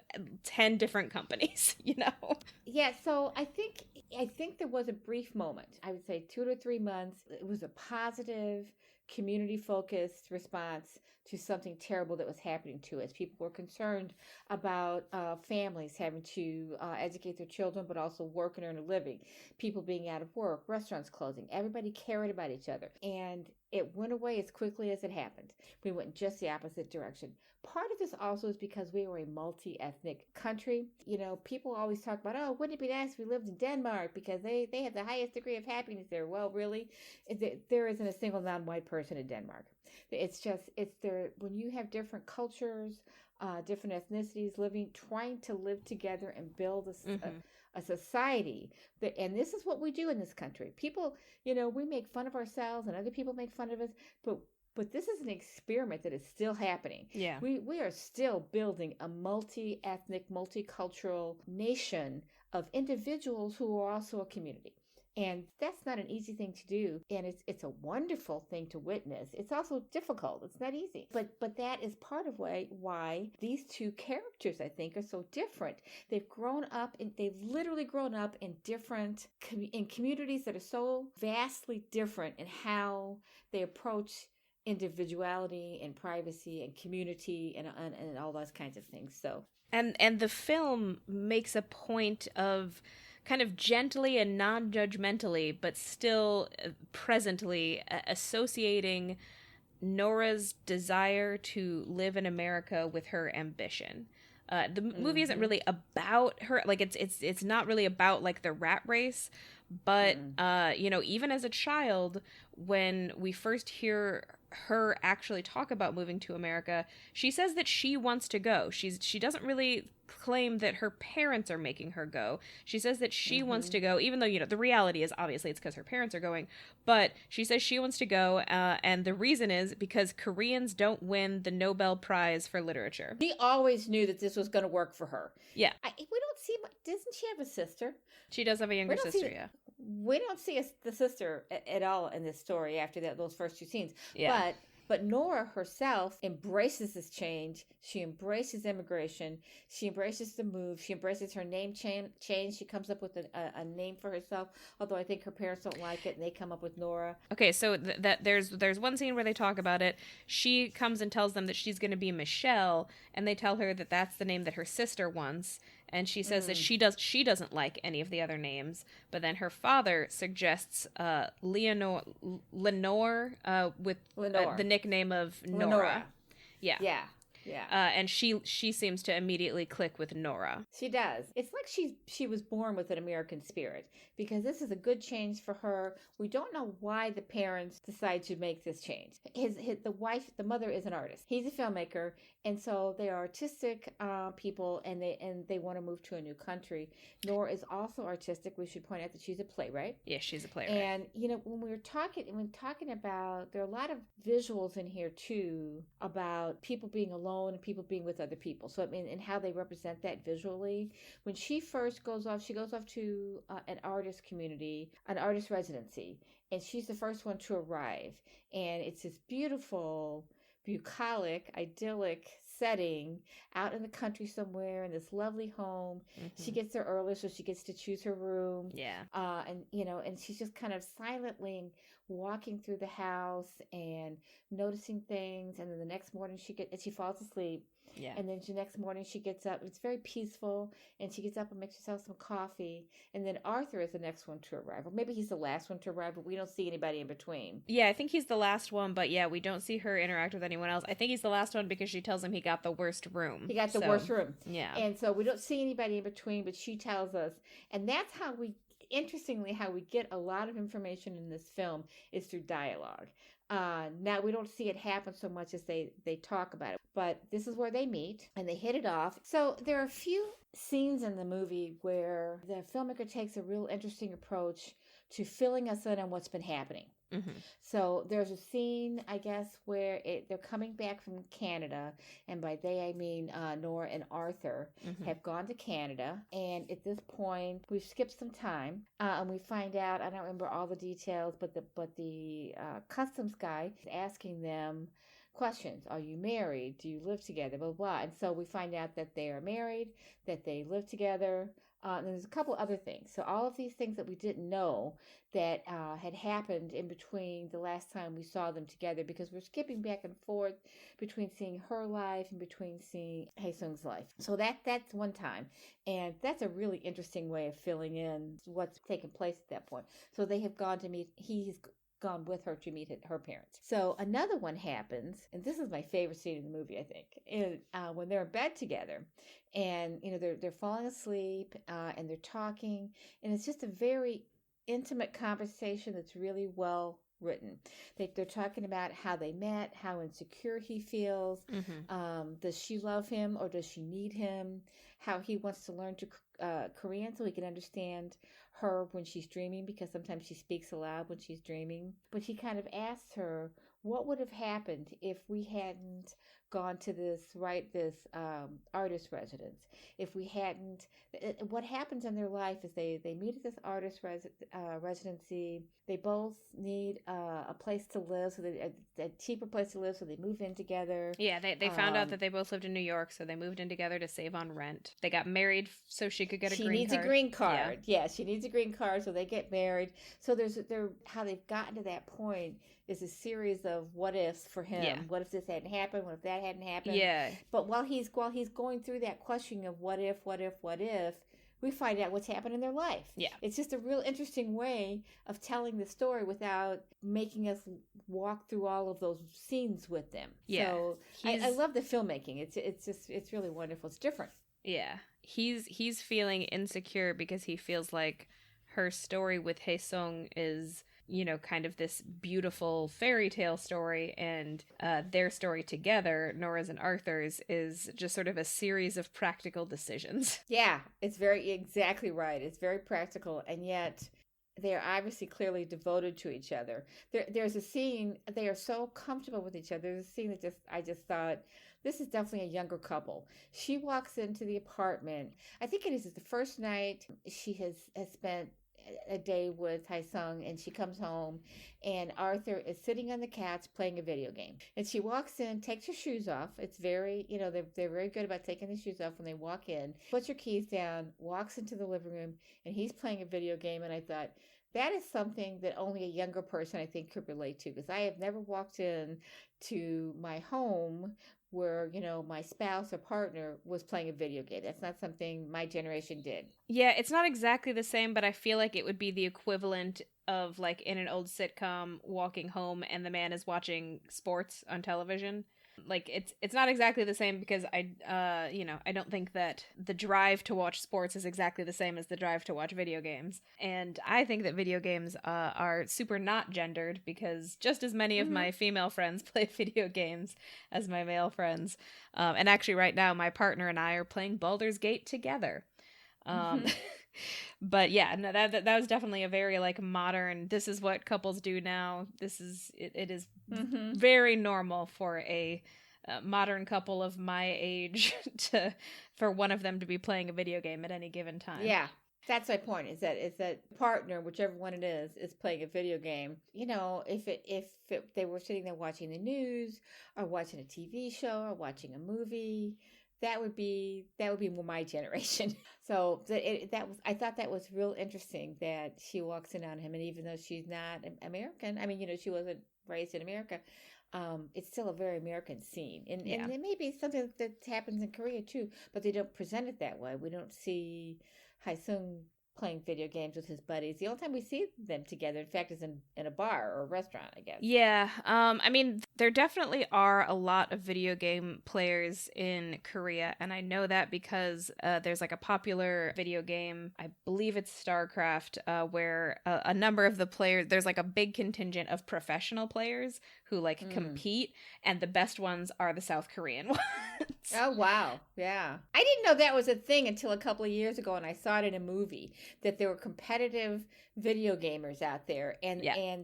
[SPEAKER 1] 10 different companies.
[SPEAKER 2] Yeah, so I think there was a brief moment. I would say 2 to 3 months. It was a positive, community-focused response to something terrible that was happening to us. People were concerned about families having to educate their children, but also work and earn a living. People being out of work, restaurants closing. Everybody cared about each other. And it went away as quickly as it happened. We went just the opposite direction. Part of this also is because we are a multi-ethnic country. People always talk about, oh, wouldn't it be nice if we lived in Denmark because they have the highest degree of happiness there. Well, really, there isn't a single non-white person in Denmark. It's there when you have different cultures, different ethnicities trying to live together and build a society and this is what we do in this country. People, we make fun of ourselves and other people make fun of us, but this is an experiment that is still happening.
[SPEAKER 1] Yeah.
[SPEAKER 2] We are still building a multi-ethnic, multicultural nation of individuals who are also a community. And that's not an easy thing to do. And it's a wonderful thing to witness. It's also difficult. It's not easy. But that is part of why these two characters, I think, are so different. They've literally grown up in in communities that are so vastly different in how they approach individuality and privacy and community and all those kinds of things. So
[SPEAKER 1] and the film makes a point of kind of gently and non-judgmentally, but still presently associating Nora's desire to live in America with her ambition. The movie isn't really about her, it's not really about the rat race, but even as a child, when we first hear her actually talk about moving to America, she says that she wants to go. She doesn't really claim that her parents are making her go. She says that she wants to go, even though, the reality is obviously it's because her parents are going, but she says she wants to go, and the reason is because Koreans don't win the Nobel Prize for Literature.
[SPEAKER 2] She always knew that this was going to work for her.
[SPEAKER 1] Yeah.
[SPEAKER 2] We don't see, doesn't she have a sister?
[SPEAKER 1] She does have a younger sister, yeah.
[SPEAKER 2] We don't see the sister at all in this story after those first two scenes.
[SPEAKER 1] Yeah.
[SPEAKER 2] But Nora herself embraces this change. She embraces immigration. She embraces the move. She embraces her name change. She comes up with a name for herself, although I think her parents don't like it, and they come up with Nora.
[SPEAKER 1] Okay, so that there's one scene where they talk about it. She comes and tells them that she's going to be Michelle, and they tell her that that's the name that her sister wants, and she says that she doesn't like any of the other names. But then her father suggests Lenore with the nickname of Nora.
[SPEAKER 2] Lenora.
[SPEAKER 1] Yeah.
[SPEAKER 2] Yeah. Yeah.
[SPEAKER 1] And she seems to immediately click with Nora.
[SPEAKER 2] She does. It's like she was born with an American spirit, because this is a good change for her. We don't know why the parents decide to make this change. The mother is an artist. He's a filmmaker, and so they are artistic people, and they want to move to a new country. Nora is also artistic. We should point out that she's a playwright.
[SPEAKER 1] Yeah, she's a playwright.
[SPEAKER 2] And when talking about, there are a lot of visuals in here too about people being alone and people being with other people. So I mean, and how they represent that visually. When she first goes off to an artist community, an artist residency, and she's the first one to arrive. And it's this beautiful, bucolic, idyllic setting out in the country somewhere in this lovely home. Mm-hmm. She gets there early, so she gets to choose her room.
[SPEAKER 1] Yeah.
[SPEAKER 2] And she's just kind of silently walking through the house and noticing things. And then the next morning she falls asleep.
[SPEAKER 1] Yeah.
[SPEAKER 2] And then the next morning she gets up. It's very peaceful, and she gets up and makes herself some coffee. And then Arthur is the next one to arrive. Or maybe he's the last one to arrive, but we don't see anybody in between.
[SPEAKER 1] Yeah, I think he's the last one, but yeah, we don't see her interact with anyone else. I think he's the last one because she tells him he got the worst room.
[SPEAKER 2] He got the worst room.
[SPEAKER 1] Yeah.
[SPEAKER 2] And so we don't see anybody in between, but she tells us. And that's how how we get a lot of information in this film is through dialogue. Now we don't see it happen so much as they talk about it, but this is where they meet and they hit it off. So there are a few scenes in the movie where the filmmaker takes a real interesting approach to filling us in on what's been happening. Mm-hmm. So there's a scene, I guess, where they're coming back from Canada, and by they I mean Nora and Arthur have gone to Canada, and at this point we've skipped some time, and we find out, I don't remember all the details, but the customs guy is asking them questions. Are you married? Do you live together? Blah, blah, blah. And so we find out that they are married, that they live together. And there's a couple other things. So all of these things that we didn't know that had happened in between the last time we saw them together, because we're skipping back and forth between seeing her life and between seeing Hae-sung's life. So that's one time. And that's a really interesting way of filling in what's taken place at that point. So they have gone to meet, he's gone with her to meet her parents. So another one happens, and this is my favorite scene in the movie, I think, when they're in bed together, and they're falling asleep, and they're talking, and it's just a very intimate conversation that's really well written. They're talking about how they met, how insecure he feels. Mm-hmm. Does she love him or does she need him? How he wants to learn Korean so he can understand her when she's dreaming, because sometimes she speaks aloud when she's dreaming. But he kind of asks her, what would have happened if we hadn't gone to this artist residence? If we hadn't, what happens in their life is they meet at this artist residency. They both need a place to live, so a cheaper place to live, so they move in together.
[SPEAKER 1] Yeah, they found out that they both lived in New York, so they moved in together to save on rent. They got married so she could get a green card.
[SPEAKER 2] She needs a green card. Yeah, she needs a green card, so they get married. So how they've gotten to that point is a series of what ifs for him. Yeah. What if this hadn't happened? What if that hadn't happened?
[SPEAKER 1] Yeah.
[SPEAKER 2] But while he's going through that questioning of what if, we find out what's happened in their life.
[SPEAKER 1] Yeah.
[SPEAKER 2] It's just a real interesting way of telling the story without making us walk through all of those scenes with them. Yeah. So I love the filmmaking. It's really wonderful. It's different.
[SPEAKER 1] Yeah. He's feeling insecure because he feels like her story with Hae-sung is, kind of this beautiful fairy tale story, and their story together, Nora's and Arthur's, is just sort of a series of practical decisions.
[SPEAKER 2] Yeah, it's exactly right. It's very practical, and yet they're obviously clearly devoted to each other. There's a scene, they are so comfortable with each other. There's a scene that I just thought, this is definitely a younger couple. She walks into the apartment. I think it is the first night she has spent a day with Sung, and she comes home, and Arthur is sitting on the couch playing a video game. And she walks in, takes her shoes off. It's very, they're very good about taking the shoes off when they walk in. Puts her keys down, walks into the living room, and he's playing a video game. And I thought, that is something that only a younger person, I think, could relate to, because I have never walked in to my home where, my spouse or partner was playing a video game. That's not something my generation did.
[SPEAKER 1] Yeah, it's not exactly the same, but I feel like it would be the equivalent of, like, in an old sitcom, walking home and the man is watching sports on television. Like, it's not exactly the same, because I don't think that the drive to watch sports is exactly the same as the drive to watch video games. And I think that video games are super not gendered, because just as many of my female friends play video games as my male friends. And actually right now my partner and I are playing Baldur's Gate together. But yeah, no, that was definitely a very, like, modern, this is what couples do now. It is very normal for a modern couple of my age for one of them to be playing a video game at any given time.
[SPEAKER 2] Yeah. That's my point, is that partner, whichever one it is playing a video game. If they were sitting there watching the news or watching a TV show or watching a movie, that would be more my generation. So I thought that was real interesting that she walks in on him, and even though she's not American, I mean, she wasn't raised in America, it's still a very American scene, and it may be something that happens in Korea too, but they don't present it that way. We don't see Hae-sung playing video games with his buddies. The only time we see them together, in fact, is in a bar or a restaurant, I guess.
[SPEAKER 1] Yeah. I mean, there definitely are a lot of video game players in Korea, and I know that because there's, like, a popular video game, I believe it's StarCraft, where a number of the players, there's, like, a big contingent of professional players who, like, compete, and the best ones are the South Korean ones.
[SPEAKER 2] Oh, wow. Yeah. I didn't know that was a thing until a couple of years ago, and I saw it in a movie, that there were competitive video gamers out there, and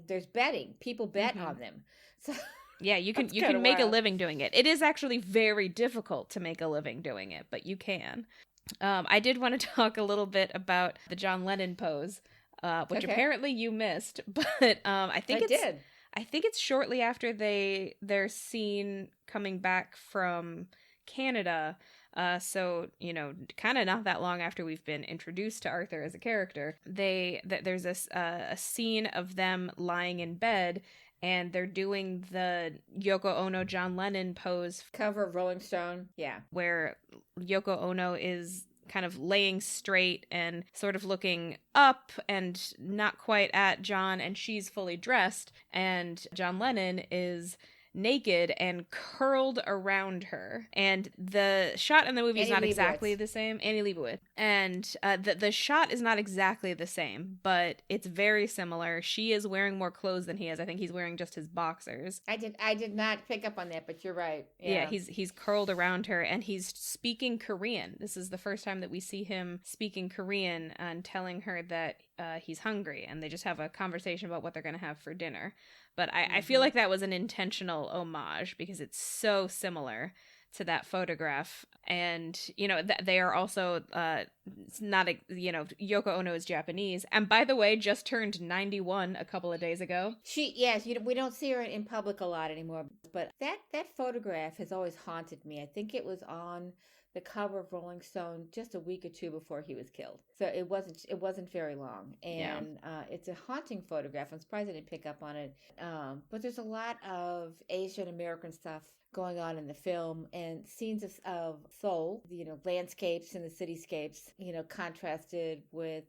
[SPEAKER 2] there's betting. People bet on them. So
[SPEAKER 1] yeah, you can make a living doing it. It is actually very difficult to make a living doing it, but you can. I did want to talk a little bit about the John Lennon pose, which apparently you missed, but I think it's shortly after their scene coming back from Canada, so kind of not that long after we've been introduced to Arthur as a character. There's a scene of them lying in bed, and they're doing the Yoko Ono John Lennon pose,
[SPEAKER 2] cover of Rolling Stone,
[SPEAKER 1] where Yoko Ono is kind of laying straight and sort of looking up and not quite at John, and she's fully dressed, and John Lennon is naked and curled around her. And the shot in the movie is not exactly the same. Annie Leibovitz. And the shot is not exactly the same, but it's very similar. She is wearing more clothes than he is. I think he's wearing just his boxers.
[SPEAKER 2] I did not pick up on that, but you're right.
[SPEAKER 1] Yeah, he's curled around her, and he's speaking Korean. This is the first time that we see him speaking Korean and telling her that he's hungry, and they just have a conversation about what they're going to have for dinner. But I feel like that was an intentional homage, because it's so similar to that photograph. And, they are also, it's not, Yoko Ono is Japanese. And by the way, just turned 91 a couple of days ago.
[SPEAKER 2] We don't see her in public a lot anymore. But that photograph has always haunted me. I think it was on the cover of Rolling Stone just a week or two before he was killed. So it wasn't very long. And it's a haunting photograph. I'm surprised I didn't pick up on it. But there's a lot of Asian American stuff going on in the film, and scenes of Seoul, landscapes and the cityscapes, contrasted with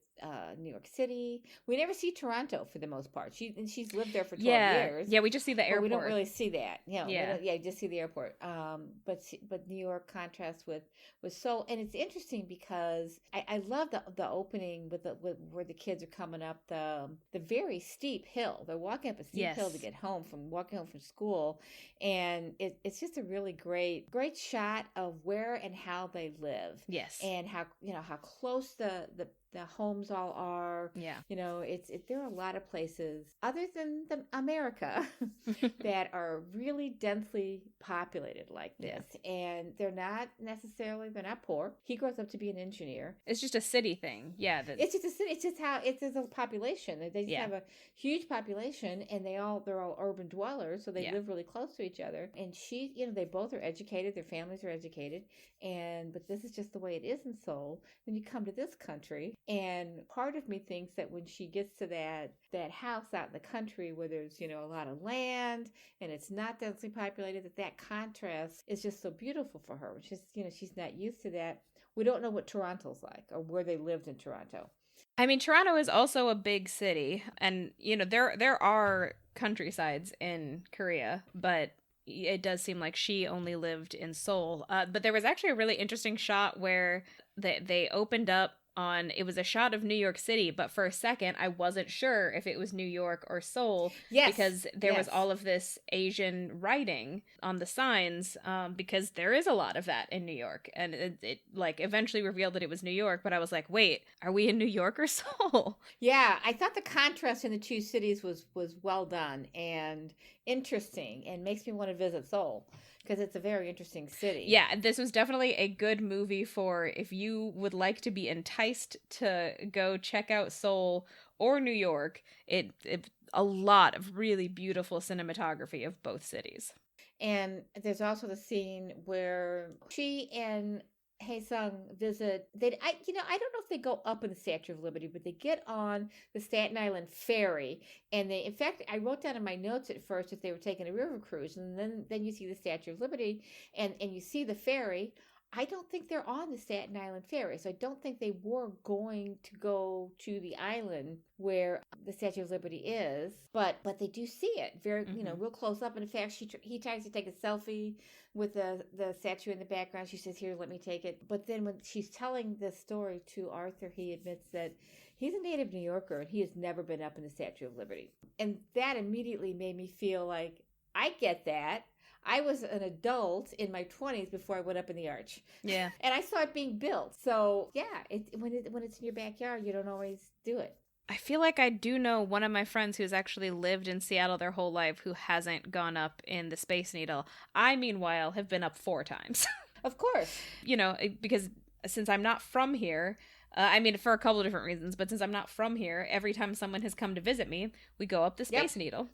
[SPEAKER 2] New York City. We never see Toronto for the most part. She's lived there for 12 years.
[SPEAKER 1] Yeah, we just see the airport.
[SPEAKER 2] We don't really see that. You just see the airport. But New York contrasts with Seoul, and it's interesting because I love the opening with where the kids are coming up the very steep hill. They're walking up a steep hill to get walking home from school, and it's just a really great shot of where and how they live.
[SPEAKER 1] Yes,
[SPEAKER 2] and how close the the homes all are.
[SPEAKER 1] Yeah.
[SPEAKER 2] There are a lot of places other than America that are really densely populated like this.
[SPEAKER 1] Yeah.
[SPEAKER 2] And they're not poor. He grows up to be an engineer.
[SPEAKER 1] It's just a city thing. Yeah.
[SPEAKER 2] It's just a city. It's just how it's a population. They just
[SPEAKER 1] Yeah.
[SPEAKER 2] have a huge population, and they're all urban dwellers, so they live really close to each other. And they both are educated. Their families are educated, but this is just the way it is in Seoul. Then you come to this country, and part of me thinks that when she gets to that house out in the country where there's a lot of land and it's not densely populated, that contrast is just so beautiful for her. She's not used to that. We don't know what Toronto's like or where they lived in Toronto.
[SPEAKER 1] I mean, Toronto is also a big city, and there are countrysides in Korea, but it does seem like she only lived in Seoul. But there was actually a really interesting shot where they opened up on, it was a shot of New York City, but for a second I wasn't sure if it was New York or Seoul.
[SPEAKER 2] Yes.
[SPEAKER 1] Because there was all of this Asian writing on the signs, because there is a lot of that in New York, and it like eventually revealed that it was New York, but I was like, wait, are we in New York or Seoul?
[SPEAKER 2] Yeah, I thought the contrast in the two cities was well done and interesting, and makes me want to visit Seoul, because it's a very interesting city.
[SPEAKER 1] Yeah, this was definitely a good movie for if you would like to be enticed to go check out Seoul or New York. It a lot of really beautiful cinematography of both cities.
[SPEAKER 2] And there's also the scene where she and Hae-sung visit. I don't know if they go up in the Statue of Liberty, but they get on the Staten Island ferry, and in fact, I wrote down in my notes at first that they were taking a river cruise, and then you see the Statue of Liberty, and you see the ferry. I don't think they're on the Staten Island ferry, so I don't think they were going to go to the island where the Statue of Liberty is, but they do see it very, real close up. And in fact, he tries to take a selfie with the statue in the background. She says, "Here, let me take it." But then when she's telling this story to Arthur, he admits that he's a native New Yorker and he has never been up in the Statue of Liberty. And that immediately made me feel like, I get that. I was an adult in my 20s before I went up in the arch.
[SPEAKER 1] Yeah.
[SPEAKER 2] And I saw it being built. So, yeah, when it's in your backyard, you don't always do it.
[SPEAKER 1] I feel like I do know one of my friends who's actually lived in Seattle their whole life who hasn't gone up in the Space Needle. I, meanwhile, have been up 4 times.
[SPEAKER 2] Of course.
[SPEAKER 1] Because since I'm not from here, for a couple of different reasons, but since I'm not from here, every time someone has come to visit me, we go up the Space Needle.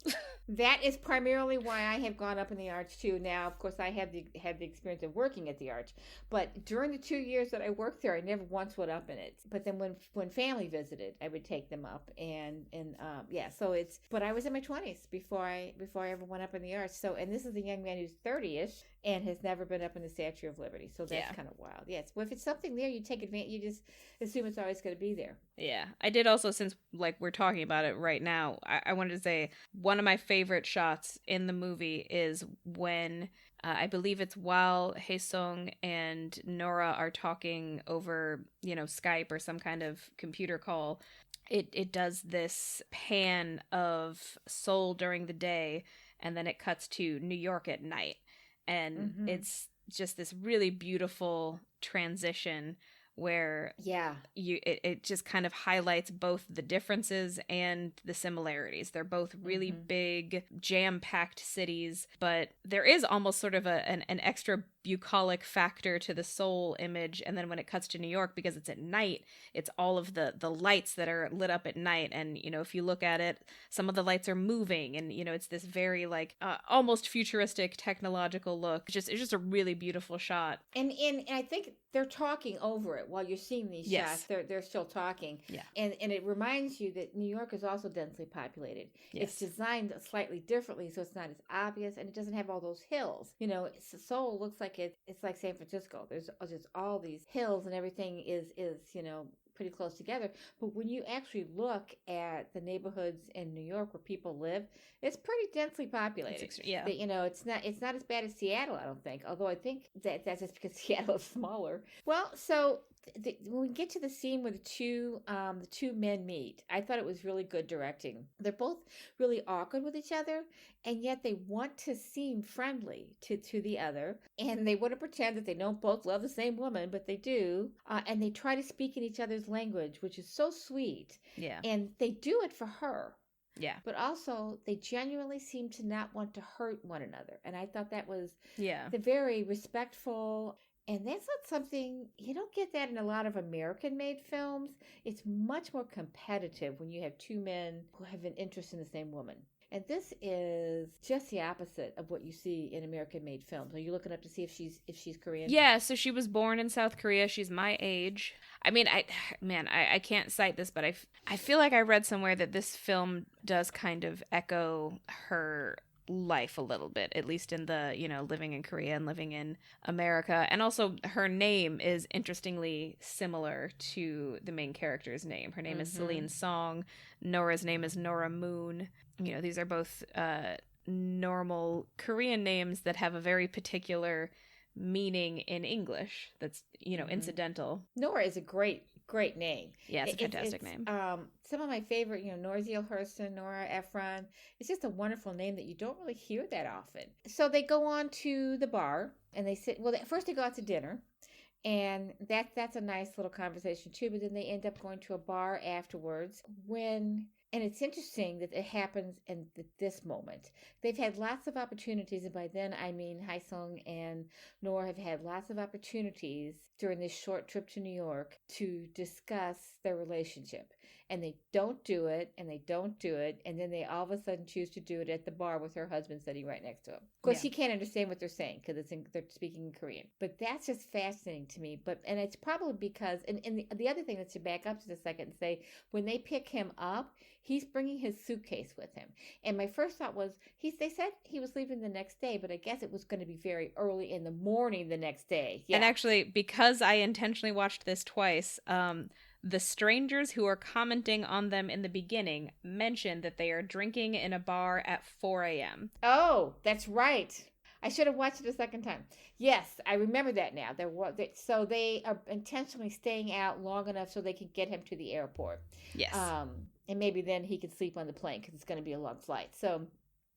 [SPEAKER 2] That is primarily why I have gone up in the arch too. Now, of course, I had the experience of working at the arch, but during the 2 years that I worked there, I never once went up in it. But then when family visited, I would take them up, and so it's. But I was in my 20s before I ever went up in the arch. So, and this is a young man who's 30ish and has never been up in the Statue of Liberty. So that's kind of wild. Yes. Well, if it's something there, you take advantage. You just assume it's always going to be there.
[SPEAKER 1] Yeah. I did also, since we're talking about it right now, I wanted to say one of my favorite shots in the movie is when I believe it's while Hae-sung and Nora are talking over, Skype or some kind of computer call. It does this pan of Seoul during the day, and then it cuts to New York at night. And it's just this really beautiful transition where it just kind of highlights both the differences and the similarities. They're both really big, jam-packed cities, but there is almost sort of an extra bucolic factor to the Seoul image. And then when it cuts to New York, because it's at night, it's all of the lights that are lit up at night. And, if you look at it, some of the lights are moving, and, it's this very almost futuristic technological look. It's just a really beautiful shot.
[SPEAKER 2] And I think they're talking over it while you're seeing these shots. They're still talking. Yeah. And it reminds you that New York is also densely populated. Yes. It's designed slightly differently, so it's not as obvious, and it doesn't have all those hills. Seoul looks like it's like San Francisco. There's just all these hills, and everything is pretty close together. But when you actually look at the neighborhoods in New York where people live, it's pretty densely populated. It's not as bad as Seattle, I don't think. Although I think that's just because Seattle is smaller. Well, so when we get to the scene where the two men meet, I thought it was really good directing. They're both really awkward with each other, and yet they want to seem friendly to the other, and they want to pretend that they don't both love the same woman, but they do, and they try to speak in each other's language, which is so sweet.
[SPEAKER 1] Yeah.
[SPEAKER 2] And they do it for her.
[SPEAKER 1] Yeah.
[SPEAKER 2] But also, they genuinely seem to not want to hurt one another. And I thought that was the very respectful. And that's not something, you don't get that in a lot of American-made films. It's much more competitive when you have two men who have an interest in the same woman. And this is just the opposite of what you see in American-made films. Are you looking up to see if she's Korean?
[SPEAKER 1] Yeah, so she was born in South Korea. She's my age. I mean, I can't cite this, but I feel like I read somewhere that this film does kind of echo her life a little bit, at least in the, living in Korea and living in America. And also her name is interestingly similar to the main character's name. Her name is Celine Song. Nora's name is Nora Moon. These are both normal Korean names that have a very particular meaning in English that's, incidental.
[SPEAKER 2] Nora is a great name.
[SPEAKER 1] Yeah, it's a fantastic name.
[SPEAKER 2] Some of my favorite, Norzil Hurston, Nora Ephron. It's just a wonderful name that you don't really hear that often. So they go on to the bar and they sit. Well, first they go out to dinner, and that's a nice little conversation too. But then they end up going to a bar afterwards and it's interesting that it happens in this moment. They've had lots of opportunities, and by then I mean Hae-sung and Nora have had lots of opportunities during this short trip to New York to discuss their relationship. And they don't do it, and they don't do it, and then they all of a sudden choose to do it at the bar with her husband sitting right next to him. Of course, he can't understand what they're saying because they're speaking in Korean. But that's just fascinating to me. And it's probably because, and the other thing is to back up just a second and say, when they pick him up, he's bringing his suitcase with him. And my first thought was, they said he was leaving the next day, but I guess it was going to be very early in the morning the next day. Yeah.
[SPEAKER 1] And actually, because I intentionally watched this twice, the strangers who are commenting on them in the beginning mention that they are drinking in a bar at 4 a.m.
[SPEAKER 2] Oh, that's right. I should have watched it a second time. Yes, I remember that now. So they are intentionally staying out long enough so they can get him to the airport.
[SPEAKER 1] Yes.
[SPEAKER 2] And maybe then he can sleep on the plane because it's going to be a long flight. So,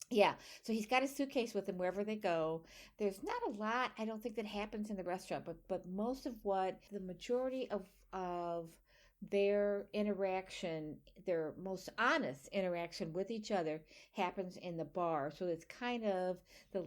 [SPEAKER 2] yeah. So he's got a suitcase with him wherever they go. There's not a lot, I don't think, that happens in the restaurant, but most of the majority of their interaction, their most honest interaction with each other happens in the bar. So it's kind of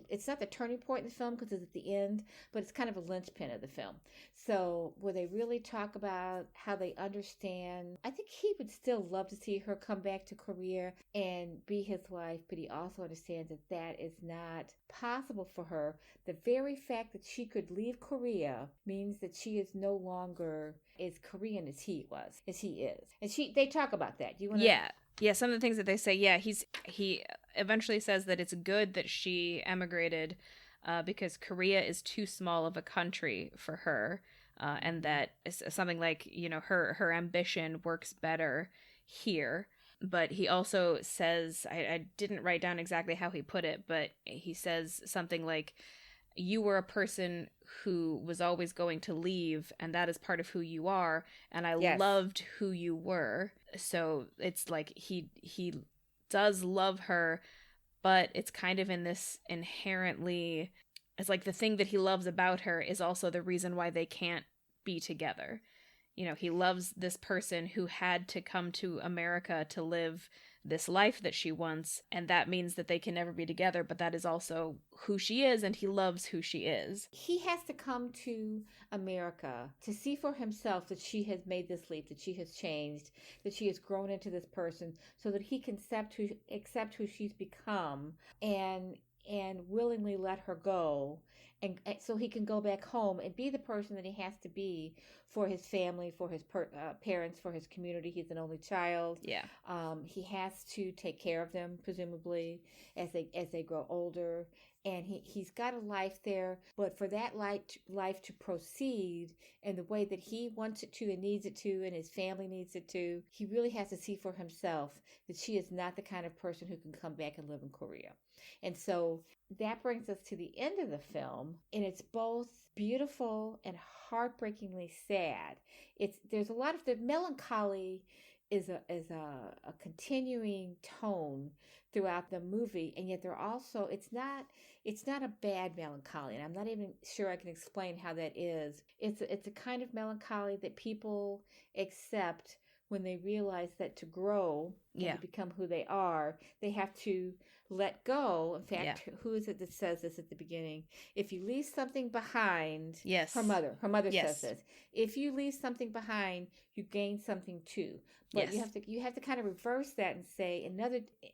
[SPEAKER 2] it's not the turning point in the film because it's at the end, but it's kind of a linchpin of the film. So where they really talk about how they understand, I think he would still love to see her come back to Korea and be his wife, but he also understands that is not possible for her. The very fact that she could leave Korea means that she is no longer as Korean as he is. And they talk about that. Do you want to?
[SPEAKER 1] Yeah, some of the things that they say, he eventually says that it's good that she emigrated because Korea is too small of a country for her, and that is something like, her ambition works better here. But he also says, I didn't write down exactly how he put it, but he says something like, you were a person who was always going to leave, and that is part of who you are, and I loved who you were. So it's like he does love her, but it's kind of in this inherently, it's like the thing that he loves about her is also the reason why they can't be together. He loves this person who had to come to America to live this life that she wants, and that means that they can never be together, but that is also who she is, and he loves who she is.
[SPEAKER 2] He has to come to America to see for himself that she has made this leap, that she has changed, that she has grown into this person, so that he can accept who she's become and willingly let her go, and so he can go back home and be the person that he has to be for his family, for his parents, for his community. He's an only child.
[SPEAKER 1] Yeah.
[SPEAKER 2] He has to take care of them, presumably, as they grow older. And he's got a life there, but for that life to proceed in the way that he wants it to and needs it to, and his family needs it to, he really has to see for himself that she is not the kind of person who can come back and live in Korea. And so that brings us to the end of the film, film, and it's both beautiful and heartbreakingly sad. There's a lot of the melancholy is a continuing tone throughout the movie, and yet they're also it's not a bad melancholy, and I'm not even sure I can explain how that is. It's a kind of melancholy that people accept when they realize that to grow and to become who they are, they have to let go. In fact, who is it that says this at the beginning? If you leave something behind, her mother says this. If you leave something behind, you gain something too. But you have to kind of reverse that and say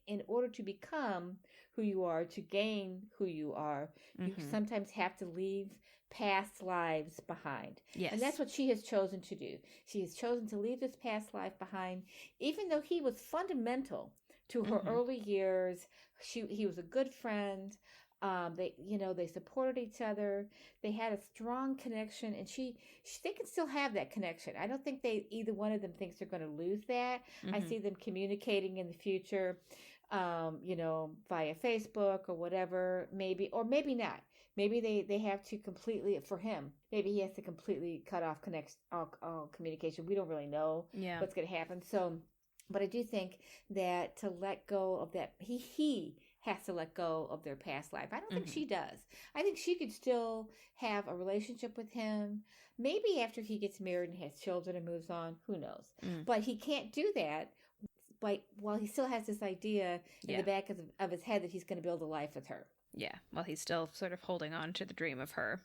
[SPEAKER 2] in order to become who you are, to gain who you are, you sometimes have to leave past lives behind.
[SPEAKER 1] Yes.
[SPEAKER 2] And that's what she has chosen to do. She has chosen to leave this past life behind, even though he was fundamental to her early years. He was a good friend. They supported each other. They had a strong connection, and they can still have that connection. I don't think either one of them thinks they're going to lose that. I see them communicating in the future, via Facebook or whatever, maybe, or maybe not. Maybe they have to completely, for him, maybe he has to completely cut off all communication. We don't really know what's going to happen. So, but I do think that to let go of that, he has to let go of their past life. I don't think she does. I think she could still have a relationship with him. Maybe after he gets married and has children and moves on, who knows? But he can't do that while he still has this idea in the back of his head that he's going to build a life with her.
[SPEAKER 1] Yeah, well, he's still sort of holding on to the dream of her.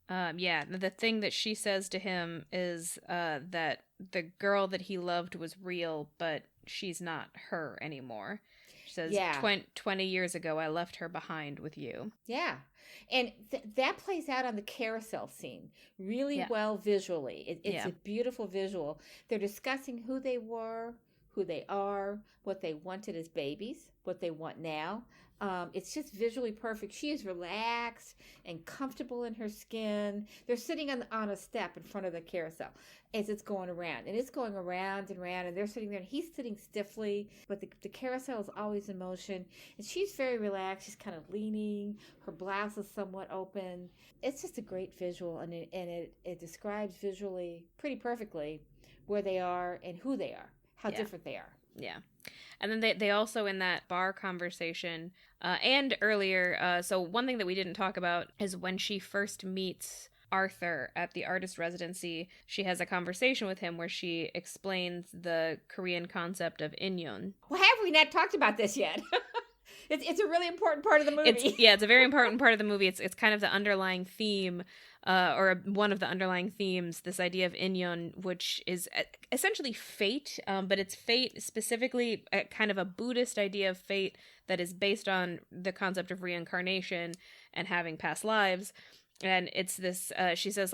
[SPEAKER 1] The thing that she says to him is that the girl that he loved was real, but she's not her anymore. She says, 20 years ago, I left her behind with you.
[SPEAKER 2] Yeah. And that plays out on the carousel scene really well visually. It's a beautiful visual. They're discussing who they were, who they are, what they wanted as babies, what they want now. It's just visually perfect. She is relaxed and comfortable in her skin. They're sitting on a step in front of the carousel as it's going around. And it's going around and around, and they're sitting there, and he's sitting stiffly, but the carousel is always in motion. And she's very relaxed. She's kind of leaning. Her blouse is somewhat open. It's just a great visual, and it describes visually pretty perfectly where they are and who they are, how different they are.
[SPEAKER 1] Yeah. And then they also, in that bar conversation, and earlier, so one thing that we didn't talk about is when she first meets Arthur at the artist residency, she has a conversation with him where she explains the Korean concept of inyon.
[SPEAKER 2] Well, have we not talked about this yet? It's a really important part of the movie.
[SPEAKER 1] It's a very important part of the movie. It's kind of the underlying theme, or one of the underlying themes, this idea of inyon, which is essentially fate, but it's fate specifically, kind of a Buddhist idea of fate that is based on the concept of reincarnation and having past lives. And it's this, she says,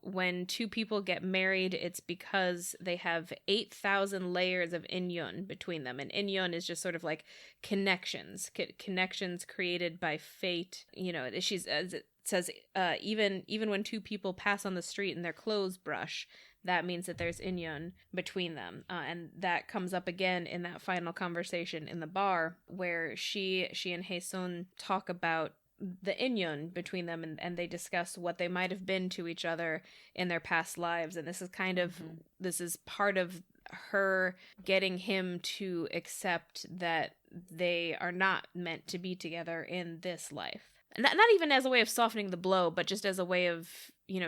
[SPEAKER 1] when two people get married, it's because they have 8,000 layers of inyon between them. And inyon is just sort of like connections created by fate. It says, even when two people pass on the street and their clothes brush, that means that there's inyon between them. And that comes up again in that final conversation in the bar where she and Hae-sun talk about the inyon between them, and they discuss what they might have been to each other in their past lives. And this is kind of this is part of her getting him to accept that they are not meant to be together in this life. Not even as a way of softening the blow, but just as a way of,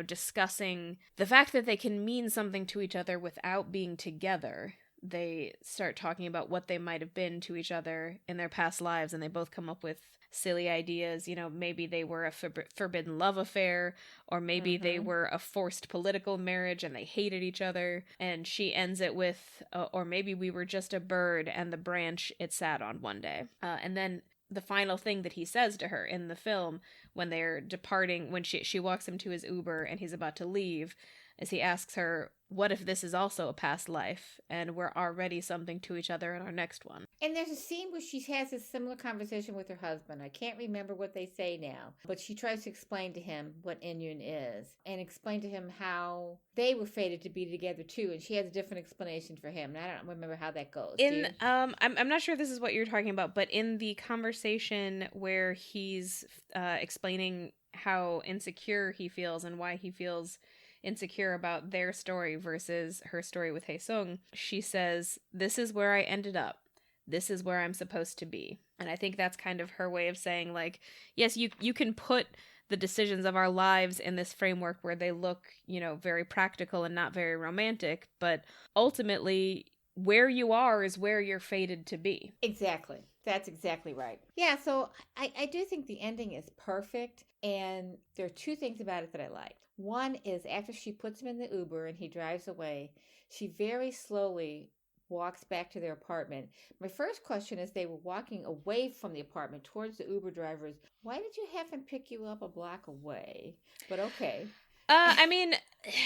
[SPEAKER 1] discussing the fact that they can mean something to each other without being together. They start talking about what they might have been to each other in their past lives, and they both come up with silly ideas. Maybe they were a forbidden love affair, or maybe they were a forced political marriage and they hated each other. And she ends it with, or maybe we were just a bird and the branch it sat on one day. And then the final thing that he says to her in the film when they're departing, when she walks him to his Uber and he's about to leave, is he asks her, what if this is also a past life and we're already something to each other in our next one?
[SPEAKER 2] And there's a scene where she has a similar conversation with her husband. I can't remember what they say now, but she tries to explain to him what inyon is and explain to him how they were fated to be together too. And she has a different explanation for him. And I don't remember how that goes.
[SPEAKER 1] I'm not sure this is what you're talking about, but in the conversation where he's explaining how insecure he feels and why he feels insecure about their story versus her story with Hae-sung, she says, "This is where I ended up. This is where I'm supposed to be." And I think that's kind of her way of saying, like, yes, you can put the decisions of our lives in this framework where they look, very practical and not very romantic, but ultimately where you are is where you're fated to be.
[SPEAKER 2] Exactly. That's exactly right. Yeah, so I do think the ending is perfect. And there are two things about it that I like. One is after she puts him in the Uber and he drives away, she very slowly walks back to their apartment. My first question is they were walking away from the apartment towards the Uber drivers. Why did you have him pick you up a block away? But okay.
[SPEAKER 1] I mean,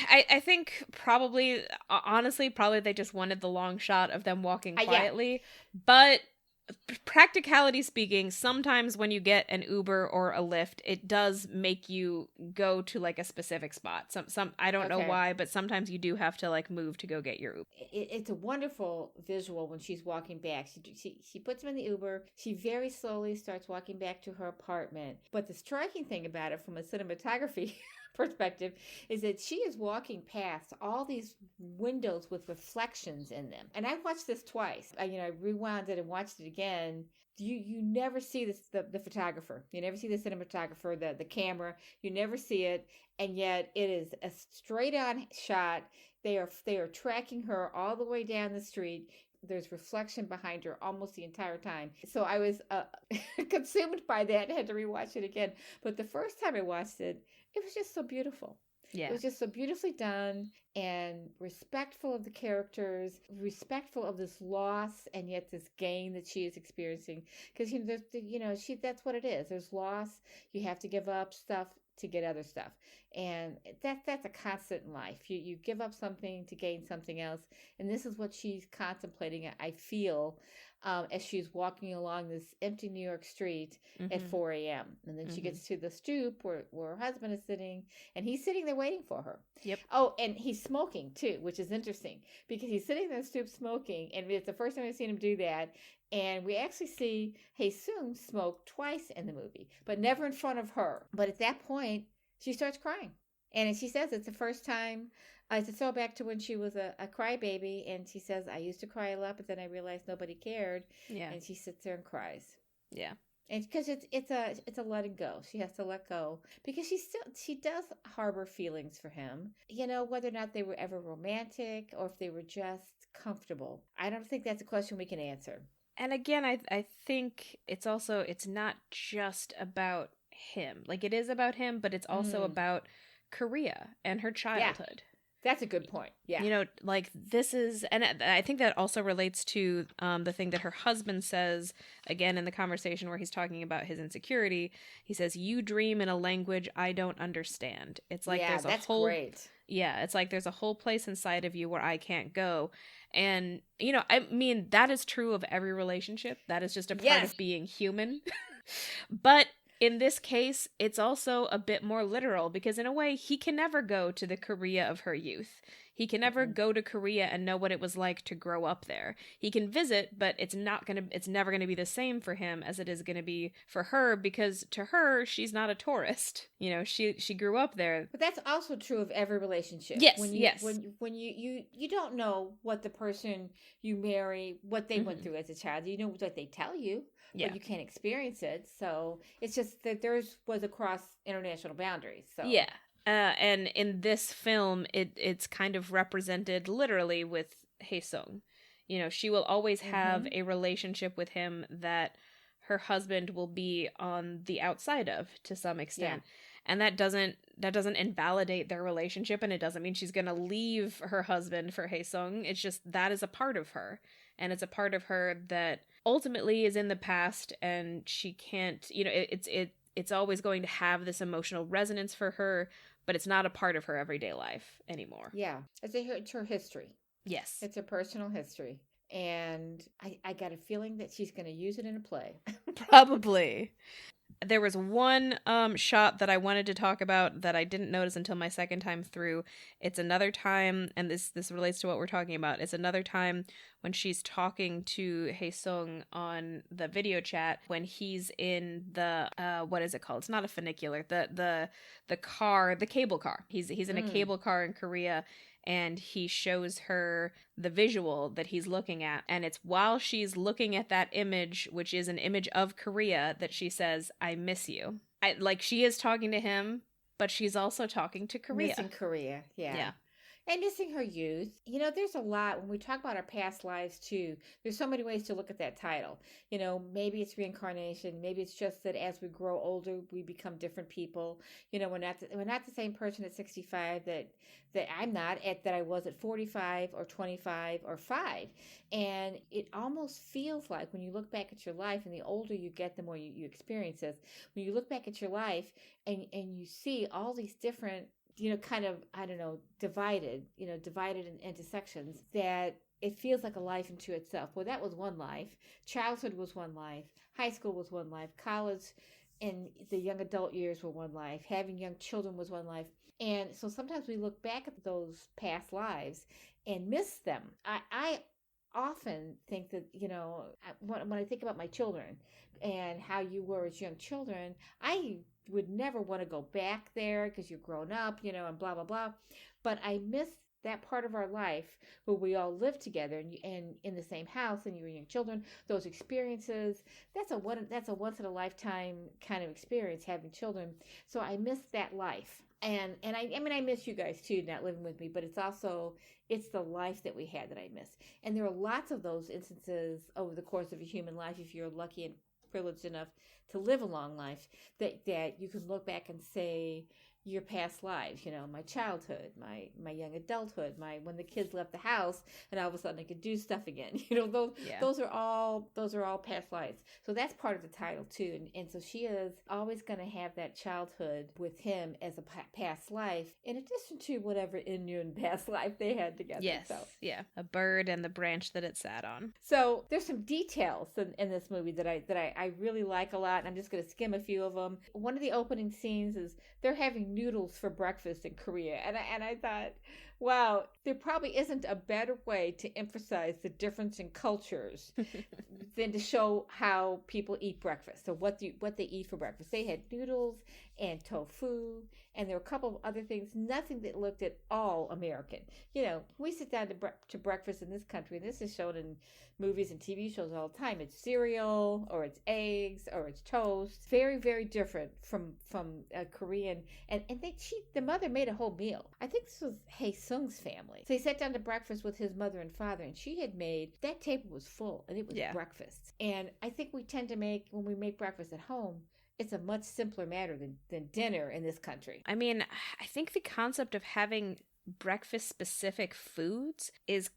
[SPEAKER 1] I think probably, honestly, probably they just wanted the long shot of them walking
[SPEAKER 2] Yeah.
[SPEAKER 1] quietly. But practicality speaking, sometimes when you get an Uber or a Lyft, it does make you go to like a specific spot. Some I don't know
[SPEAKER 2] Okay.
[SPEAKER 1] why, but sometimes you do have to like move to go get your Uber.
[SPEAKER 2] It's a wonderful visual when she's walking back. She puts him in the Uber. She very slowly starts walking back to her apartment. But the striking thing about it from a cinematography perspective is that she is walking past all these windows with reflections in them. And I watched this twice. I rewound it and watched it again. You never see this, the photographer. You never see the cinematographer, the camera. You never see it. And yet it is a straight on shot. They are tracking her all the way down the street. There's reflection behind her almost the entire time. So I was consumed by that and had to rewatch it again. But the first time I watched it, it was just so beautiful.
[SPEAKER 1] Yeah.
[SPEAKER 2] It was just so beautifully done and respectful of the characters, respectful of this loss and yet this gain that she is experiencing. Because that's what it is. There's loss. You have to give up stuff to get other stuff, and that's a constant in life. You give up something to gain something else, and this is what she's contemplating. I feel as she's walking along this empty New York street at 4 a.m. And then she gets to the stoop where her husband is sitting, and he's sitting there waiting for her.
[SPEAKER 1] Yep.
[SPEAKER 2] Oh, and he's smoking too, which is interesting because he's sitting there on the stoop smoking, and it's the first time I've seen him do that. And we actually see Hae-sung smoke twice in the movie, but never in front of her. But at that point, she starts crying. And she says it's the first time, it's a throwback to when she was a crybaby. And she says, I used to cry a lot, but then I realized nobody cared.
[SPEAKER 1] Yeah.
[SPEAKER 2] And she sits there and cries.
[SPEAKER 1] Yeah.
[SPEAKER 2] And because it's a letting go. She has to let go because she does harbor feelings for him. Whether or not they were ever romantic or if they were just comfortable. I don't think that's a question we can answer.
[SPEAKER 1] And again, I think it's not just about him. Like, it is about him, but it's also about Korea and her childhood.
[SPEAKER 2] Yeah. That's a good point. Yeah.
[SPEAKER 1] Like, this is, and I think that also relates to the thing that her husband says, again, in the conversation where he's talking about his insecurity. He says, "You dream in a language I don't understand." It's like there's a whole...
[SPEAKER 2] great.
[SPEAKER 1] Yeah, it's like there's a whole place inside of you where I can't go. And, I mean, that is true of every relationship. That is just a part of being human. But in this case, it's also a bit more literal because in a way, he can never go to the Korea of her youth. He can never go to Korea and know what it was like to grow up there. He can visit, but it's never gonna be the same for him as it is gonna be for her, because to her, she's not a tourist. She grew up there.
[SPEAKER 2] But that's also true of every relationship.
[SPEAKER 1] Yes,
[SPEAKER 2] yes. When you don't know what the person you marry, what they went through as a child. You know what they tell you, but you can't experience it. So it's just that theirs was across international boundaries. So
[SPEAKER 1] yeah. And in this film, it's kind of represented literally with Hae-sung. She will always have a relationship with him that her husband will be on the outside of to some extent. Yeah. And that doesn't invalidate their relationship, and it doesn't mean she's going to leave her husband for Hae-sung. It's just that is a part of her, and it's a part of her that ultimately is in the past, and she can't, it's always going to have this emotional resonance for her, but it's not a part of her everyday life anymore.
[SPEAKER 2] Yeah. It's her history.
[SPEAKER 1] Yes.
[SPEAKER 2] It's her personal history. And I got a feeling that she's going to use it in a play.
[SPEAKER 1] Probably. There was one shot that I wanted to talk about that I didn't notice until my second time through. It's another time, and this relates to what we're talking about. It's another time when she's talking to Hae-sung on the video chat when he's in the what is it called? It's not a funicular. The car, the cable car. He's in a cable car in Korea. And he shows her the visual that he's looking at. And it's while she's looking at that image, which is an image of Korea, that she says, "I miss you." Like, she is talking to him, but she's also talking to Korea.
[SPEAKER 2] Missing Korea, yeah.
[SPEAKER 1] Yeah.
[SPEAKER 2] And missing her youth. You know, there's a lot when we talk about our past lives too. There's so many ways to look at that title. You know, maybe it's reincarnation. Maybe it's just that as we grow older, we become different people. You know, we're not the same person at 65 that I'm not that I was at 45 or 25 or 5. And it almost feels like when you look back at your life, and the older you get, the more you experience this. When you look back at your life and you see all these different, you know, kind of, I don't know, divided into sections, that it feels like a life into itself. Well, that was one life. Childhood was one life. High school was one life. College and the young adult years were one life. Having young children was one life. And so sometimes we look back at those past lives and miss them. I often think that, you know, when I think about my children and how you were as young children, I would never want to go back there because you're grown up, you know, and blah, blah, blah. But I miss that part of our life where we all lived together and in the same house and you were young children, those experiences. That's a once in a lifetime kind of experience, having children. So I miss that life. And I mean, I miss you guys too, not living with me, but it's the life that we had that I miss. And there are lots of those instances over the course of a human life, if you're lucky and privileged enough to live a long life, that you can look back and say, your past lives, you know, my childhood, my young adulthood, when the kids left the house and all of a sudden I could do stuff again. You know, those are all past lives. So that's part of the title too. And so she is always going to have that childhood with him as a past life, in addition to whatever Inyun past life they had together.
[SPEAKER 1] Yes.
[SPEAKER 2] So.
[SPEAKER 1] Yeah. A bird and the branch that it sat on.
[SPEAKER 2] So there's some details in this movie that I really like a lot. And I'm just going to skim a few of them. One of the opening scenes is they're having noodles for breakfast in Korea. And I thought, wow, there probably isn't a better way to emphasize the difference in cultures than to show how people eat breakfast. So what they eat for breakfast. They had noodles and tofu, and there were a couple of other things, nothing that looked at all American. You know, we sit down to breakfast in this country, and this is shown in movies and TV shows all the time. It's cereal, or it's eggs, or it's toast. Very, very different from Korean. And the mother made a whole meal. I think this was Hae-sung's family. So he sat down to breakfast with his mother and father, and she had made, that table was full, and it was breakfast. And I think we tend to when we make breakfast at home, it's a much simpler matter than dinner in this country.
[SPEAKER 1] I mean, I think the concept of having breakfast-specific foods is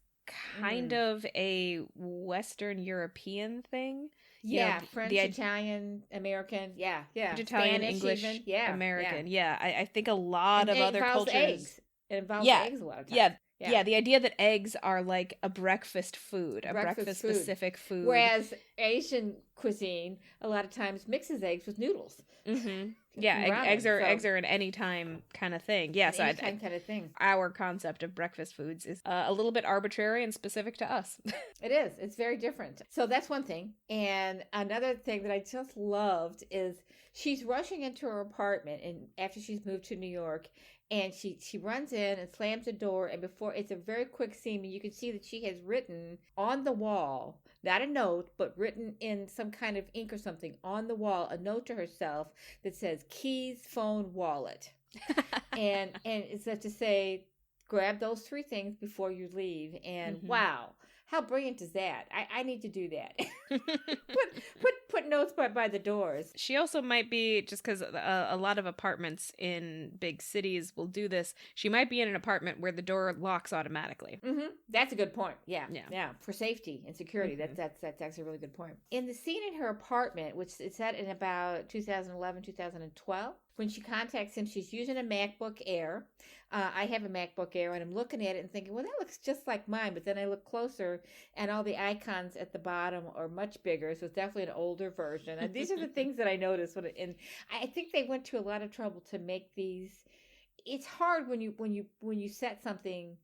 [SPEAKER 1] kind of a Western European thing.
[SPEAKER 2] Yeah, French, Italian, American, French,
[SPEAKER 1] Italian,
[SPEAKER 2] Spanish,
[SPEAKER 1] English,
[SPEAKER 2] even.
[SPEAKER 1] American. Yeah. I think a lot of other cultures.
[SPEAKER 2] Eggs. It involves eggs a lot of times.
[SPEAKER 1] Yeah, the idea that eggs are like a breakfast food, a breakfast-specific food.
[SPEAKER 2] Whereas Asian cuisine a lot of times mixes eggs with noodles.
[SPEAKER 1] Mm-hmm. Yeah, eggs are an anytime kind of thing. Yeah, so
[SPEAKER 2] anytime kind of thing.
[SPEAKER 1] Our concept of breakfast foods is a little bit arbitrary and specific to us.
[SPEAKER 2] It is. It's very different. So that's one thing. And another thing that I just loved is she's rushing into her apartment, and after she's moved to New York, and she runs in and slams the door, and it's a very quick scene, and you can see that she has written on the wall, not a note, but written in some kind of ink or something on the wall, a note to herself that says keys, phone, wallet. and it's to say, grab those 3 things before you leave. And wow, how brilliant is that? I need to do that. put notes by the doors.
[SPEAKER 1] She also might be, just because a lot of apartments in big cities will do this, she might be in an apartment where the door locks automatically.
[SPEAKER 2] Mm-hmm. That's a good point. Yeah. For safety and security. Mm-hmm. That's actually a really good point. In the scene in her apartment, which is set in about 2011, 2012, when she contacts him, she's using a MacBook Air. I have a MacBook Air, and I'm looking at it and thinking, well, that looks just like mine. But then I look closer, and all the icons at the bottom are much bigger, so it's definitely an older version. And these are the things that I noticed and I think they went to a lot of trouble to make these. It's hard when you set something,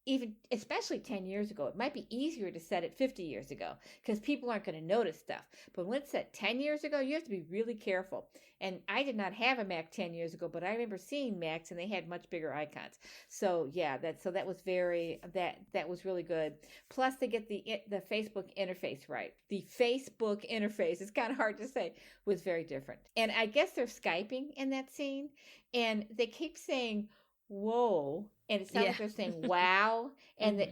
[SPEAKER 2] even especially 10 years ago. It might be easier to set it 50 years ago because people aren't going to notice stuff. But when it's set 10 years ago, you have to be really careful. And I did not have a Mac 10 years ago, but I remember seeing Macs and they had much bigger icons. So yeah, that was that was really good. Plus they get the Facebook interface right. The Facebook interface, it's kind of hard to say, was very different. And I guess they're Skyping in that scene, and they keep saying whoa, and it sounds like they're saying wow, and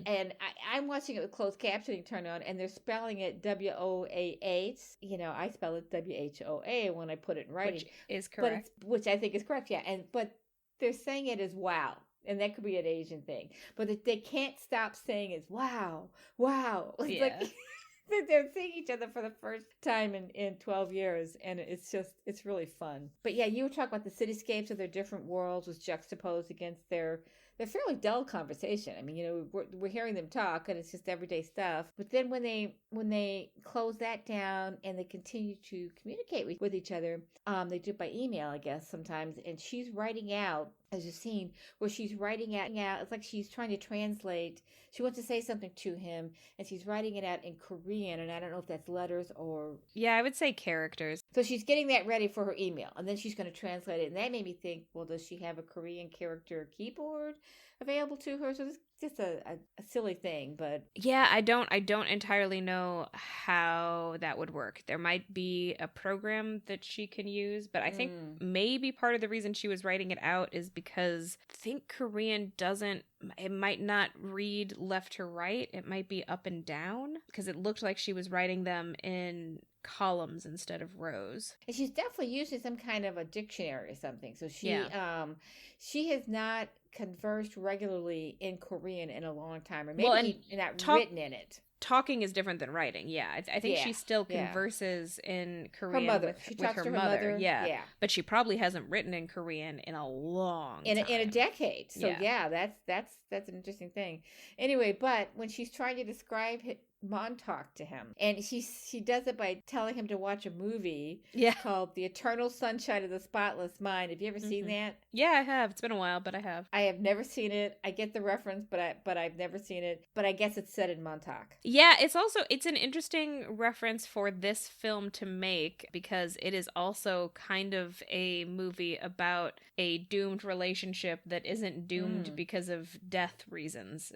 [SPEAKER 2] I'm watching it with closed captioning turned on, and they're spelling it WOAA. I spell it WHOA when I put it in writing,
[SPEAKER 1] which is correct,
[SPEAKER 2] which I think is correct. Yeah, but they're saying it as wow, and that could be an Asian thing, but they can't stop saying it's wow. It's like they're seeing each other for the first time in 12 years, and it's really fun. But yeah, you were talking about the cityscapes of their different worlds was juxtaposed against their fairly dull conversation. I mean, we're hearing them talk, and it's just everyday stuff. But then when they close that down and they continue to communicate with each other, they do it by email, I guess, sometimes. And she's writing out. There's a scene where she's writing out. It's like she's trying to translate. She wants to say something to him, and she's writing it out in Korean. And I don't know if that's letters or.
[SPEAKER 1] Yeah, I would say characters.
[SPEAKER 2] So she's getting that ready for her email, and then she's going to translate it. And that made me think, well, does she have a Korean character keyboard available to her? So it's just a silly thing, but
[SPEAKER 1] yeah, I don't entirely know how that would work. There might be a program that she can use, but I think maybe part of the reason she was writing it out is because I think Korean it might not read left to right. It might be up and down, because it looked like she was writing them in columns instead of rows.
[SPEAKER 2] And she's definitely using some kind of a dictionary or something. So she has not conversed regularly in Korean in a long time, or maybe not written in it.
[SPEAKER 1] Talking is different than writing. Yeah, I think she still converses in Korean with her mother. Yeah, but she probably hasn't written in Korean in a long time.
[SPEAKER 2] In a decade. So that's an interesting thing. Anyway, but when she's trying to describe Montauk to him, and she does it by telling him to watch a movie called The Eternal Sunshine of the Spotless Mind. Have you ever seen that?
[SPEAKER 1] Yeah, I have. It's been a while, but I have.
[SPEAKER 2] I have never seen it. I get the reference, but I've never seen it. But I guess it's set in Montauk.
[SPEAKER 1] Yeah, it's an interesting reference for this film to make, because it is also kind of a movie about a doomed relationship that isn't doomed because of death reasons,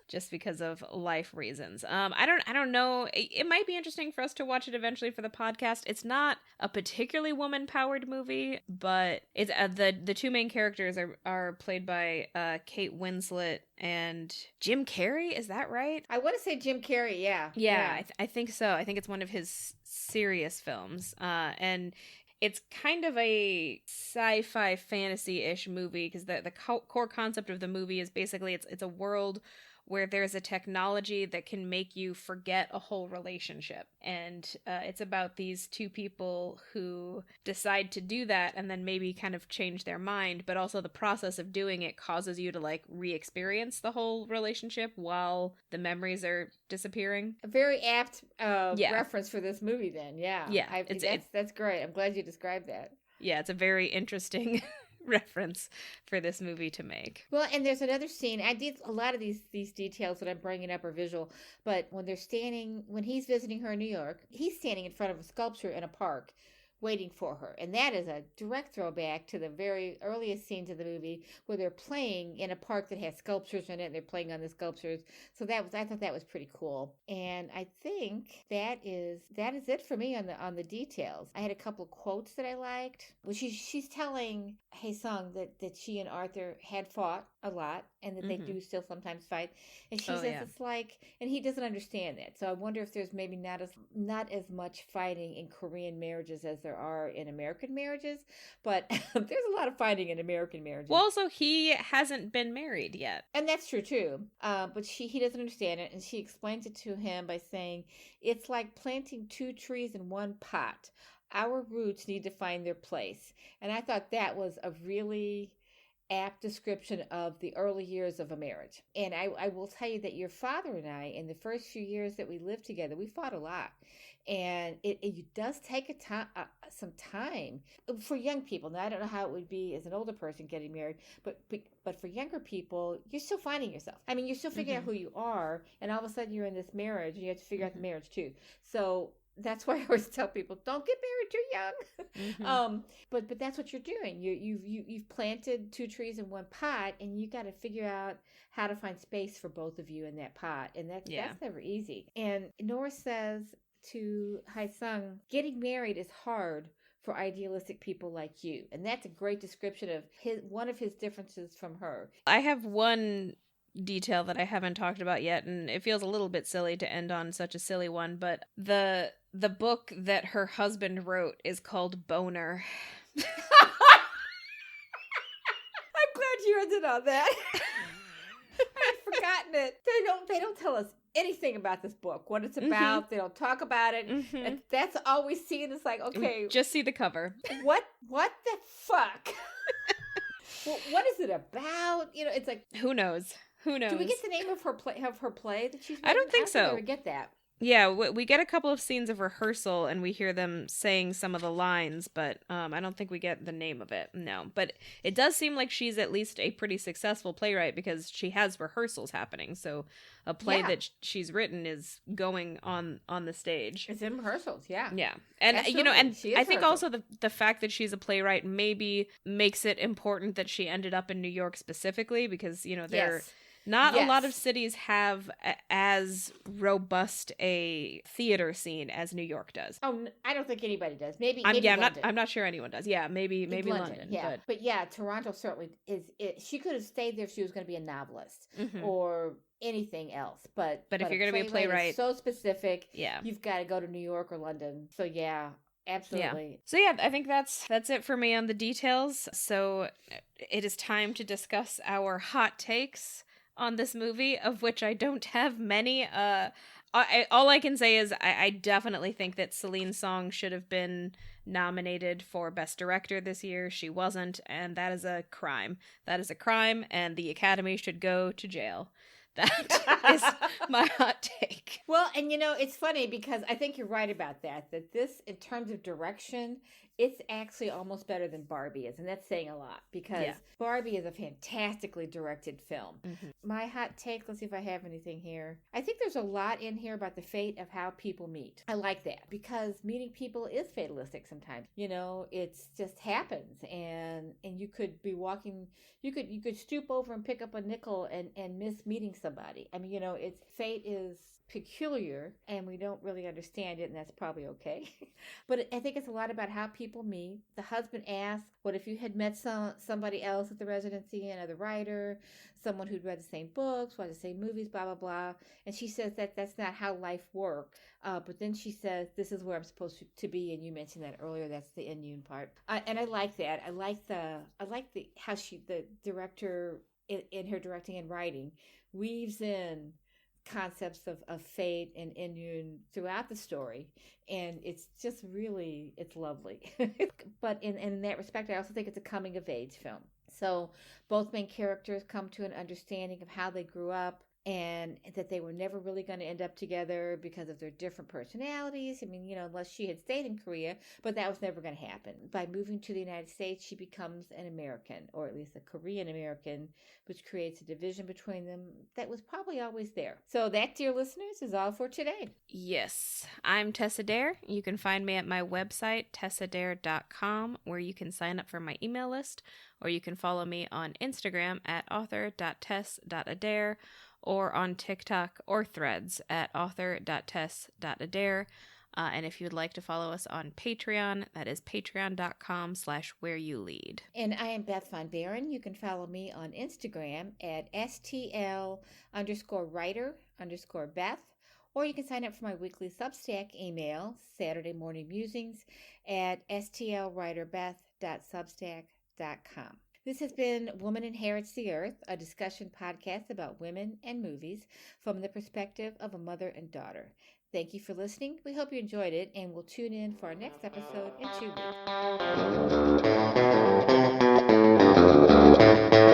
[SPEAKER 1] just because of life reasons. I don't know. It might be interesting for us to watch it eventually for the podcast. It's not a particularly woman-powered movie, but it's the two main characters are played by Kate Winslet and Jim Carrey. Is that right?
[SPEAKER 2] I want to say Jim Carrey. Yeah.
[SPEAKER 1] Yeah. I think so. I think it's one of his serious films, and it's kind of a sci-fi fantasy-ish movie, because the core concept of the movie is basically it's a world where there's a technology that can make you forget a whole relationship. And it's about these two people who decide to do that and then maybe kind of change their mind, but also the process of doing it causes you to like re-experience the whole relationship while the memories are disappearing.
[SPEAKER 2] A very apt reference for this movie then. Yeah.
[SPEAKER 1] Yeah.
[SPEAKER 2] That's great. I'm glad you described that.
[SPEAKER 1] Yeah, it's a very interesting reference for this movie to make.
[SPEAKER 2] Well, and there's another scene. I did a lot of these details that I'm bringing up are visual, but when he's visiting her in New York, he's standing in front of a sculpture in a park waiting for her. And that is a direct throwback to the very earliest scenes of the movie where they're playing in a park that has sculptures in it and they're playing on the sculptures. So I thought that was pretty cool. And I think that is it for me on the details. I had a couple of quotes that I liked. Well, she's telling Hae Sung that she and Arthur had fought a lot, and that they do still sometimes fight. And she says it's like, and he doesn't understand that. So I wonder if there's maybe not as much fighting in Korean marriages as there are in American marriages, but there's a lot of fighting in American marriages.
[SPEAKER 1] Well, also he hasn't been married yet,
[SPEAKER 2] and that's true too. But he doesn't understand it, and she explains it to him by saying it's like planting two trees in one pot. Our roots need to find their place. And I thought that was a really apt description of the early years of a marriage. And I will tell you that your father and I, in the first few years that we lived together, we fought a lot. And it does take some time for young people. Now, I don't know how it would be as an older person getting married, but for younger people, you're still finding yourself. I mean, you're still figuring out who you are, and all of a sudden you're in this marriage, and you have to figure out the marriage too. So that's why I always tell people, don't get married too young. But that's what you're doing. You've planted two trees in one pot, and you got to figure out how to find space for both of you in that pot, and that's never easy. And Nora says to Hae-sung, getting married is hard for idealistic people like you, and that's a great description of one of his differences from her.
[SPEAKER 1] I have one detail that I haven't talked about yet, and it feels a little bit silly to end on such a silly one, but the book that her husband wrote is called Boner.
[SPEAKER 2] I'm glad you ended on that. I'd forgotten it. They don't tell us anything about this book, what it's about. They don't talk about it. And that's all we see, and it's like, okay,
[SPEAKER 1] just see the cover.
[SPEAKER 2] What the fuck? Well, what is it about? It's like,
[SPEAKER 1] who knows?
[SPEAKER 2] Do we get the name of her play that she's written?
[SPEAKER 1] I don't think so.
[SPEAKER 2] I never get that.
[SPEAKER 1] Yeah, we get a couple of scenes of rehearsal, and we hear them saying some of the lines, but I don't think we get the name of it. No, but it does seem like she's at least a pretty successful playwright, because she has rehearsals happening. So a play that she's written is going on the stage.
[SPEAKER 2] It's in rehearsals, yeah.
[SPEAKER 1] Yeah. And
[SPEAKER 2] absolutely.
[SPEAKER 1] And I think also the fact that she's a playwright maybe makes it important that she ended up in New York specifically, because there not a lot of cities have as robust a theater scene as New York does.
[SPEAKER 2] Oh, I don't think anybody does. Maybe
[SPEAKER 1] London. I'm not sure anyone does. Yeah, maybe London.
[SPEAKER 2] Yeah, but yeah, Toronto certainly is. She could have stayed there if she was going to be a novelist or anything else. But
[SPEAKER 1] if you're going to be a playwright,
[SPEAKER 2] so specific. Yeah, you've got to go to New York or London. So yeah. Absolutely.
[SPEAKER 1] Yeah. So yeah, I think that's it for me on the details. So it is time to discuss our hot takes on this movie, of which I don't have many. All I can say is I definitely think that Celine Song should have been nominated for Best Director this year. She wasn't, and that is a crime. That is a crime, and the Academy should go to jail. That is my hot take.
[SPEAKER 2] Well, and it's funny, because I think you're right about that this, in terms of direction, it's actually almost better than Barbie is, and that's saying a lot, because Barbie is a fantastically directed film. My hot take, let's see if I have anything here. I think there's a lot in here about the fate of how people meet. I like that, because meeting people is fatalistic sometimes. It just happens, and you could be walking, you could stoop over and pick up a nickel and miss meeting somebody. I mean, fate is peculiar, and we don't really understand it, and that's probably okay. But I think it's a lot about how people meet. The husband asks, what if you had met somebody else at the residency, another writer, someone who'd read the same books, watched the same movies, blah, blah, blah. And she says that that's not how life works. But then she says, this is where I'm supposed to be, and you mentioned that earlier. That's the in-union part. And I like that. I like how the director, in her directing and writing, weaves in concepts of fate and in-union throughout the story, and it's just really, it's lovely. But in that respect, I also think it's a coming of age film. So both main characters come to an understanding of how they grew up, and that they were never really going to end up together because of their different personalities. I mean, unless she had stayed in Korea, but that was never going to happen. By moving to the United States, she becomes an American, or at least a Korean American, which creates a division between them that was probably always there. So that, dear listeners, is all for today.
[SPEAKER 1] Yes, I'm Tess Adair. You can find me at my website, tessadair.com, where you can sign up for my email list, or you can follow me on Instagram at author.tess.adair, or on TikTok or Threads at author.tess.adair. And if you would like to follow us on Patreon, that is patreon.com/whereyoulead.
[SPEAKER 2] And I am Beth Von Baron. You can follow me on Instagram at STL_writer_Beth. Or you can sign up for my weekly Substack email, Saturday Morning Musings, at stlwriterbeth.substack.com. This has been Woman Inherits the Earth, a discussion podcast about women and movies from the perspective of a mother and daughter. Thank you for listening. We hope you enjoyed it, and we'll tune in for our next episode in 2 weeks.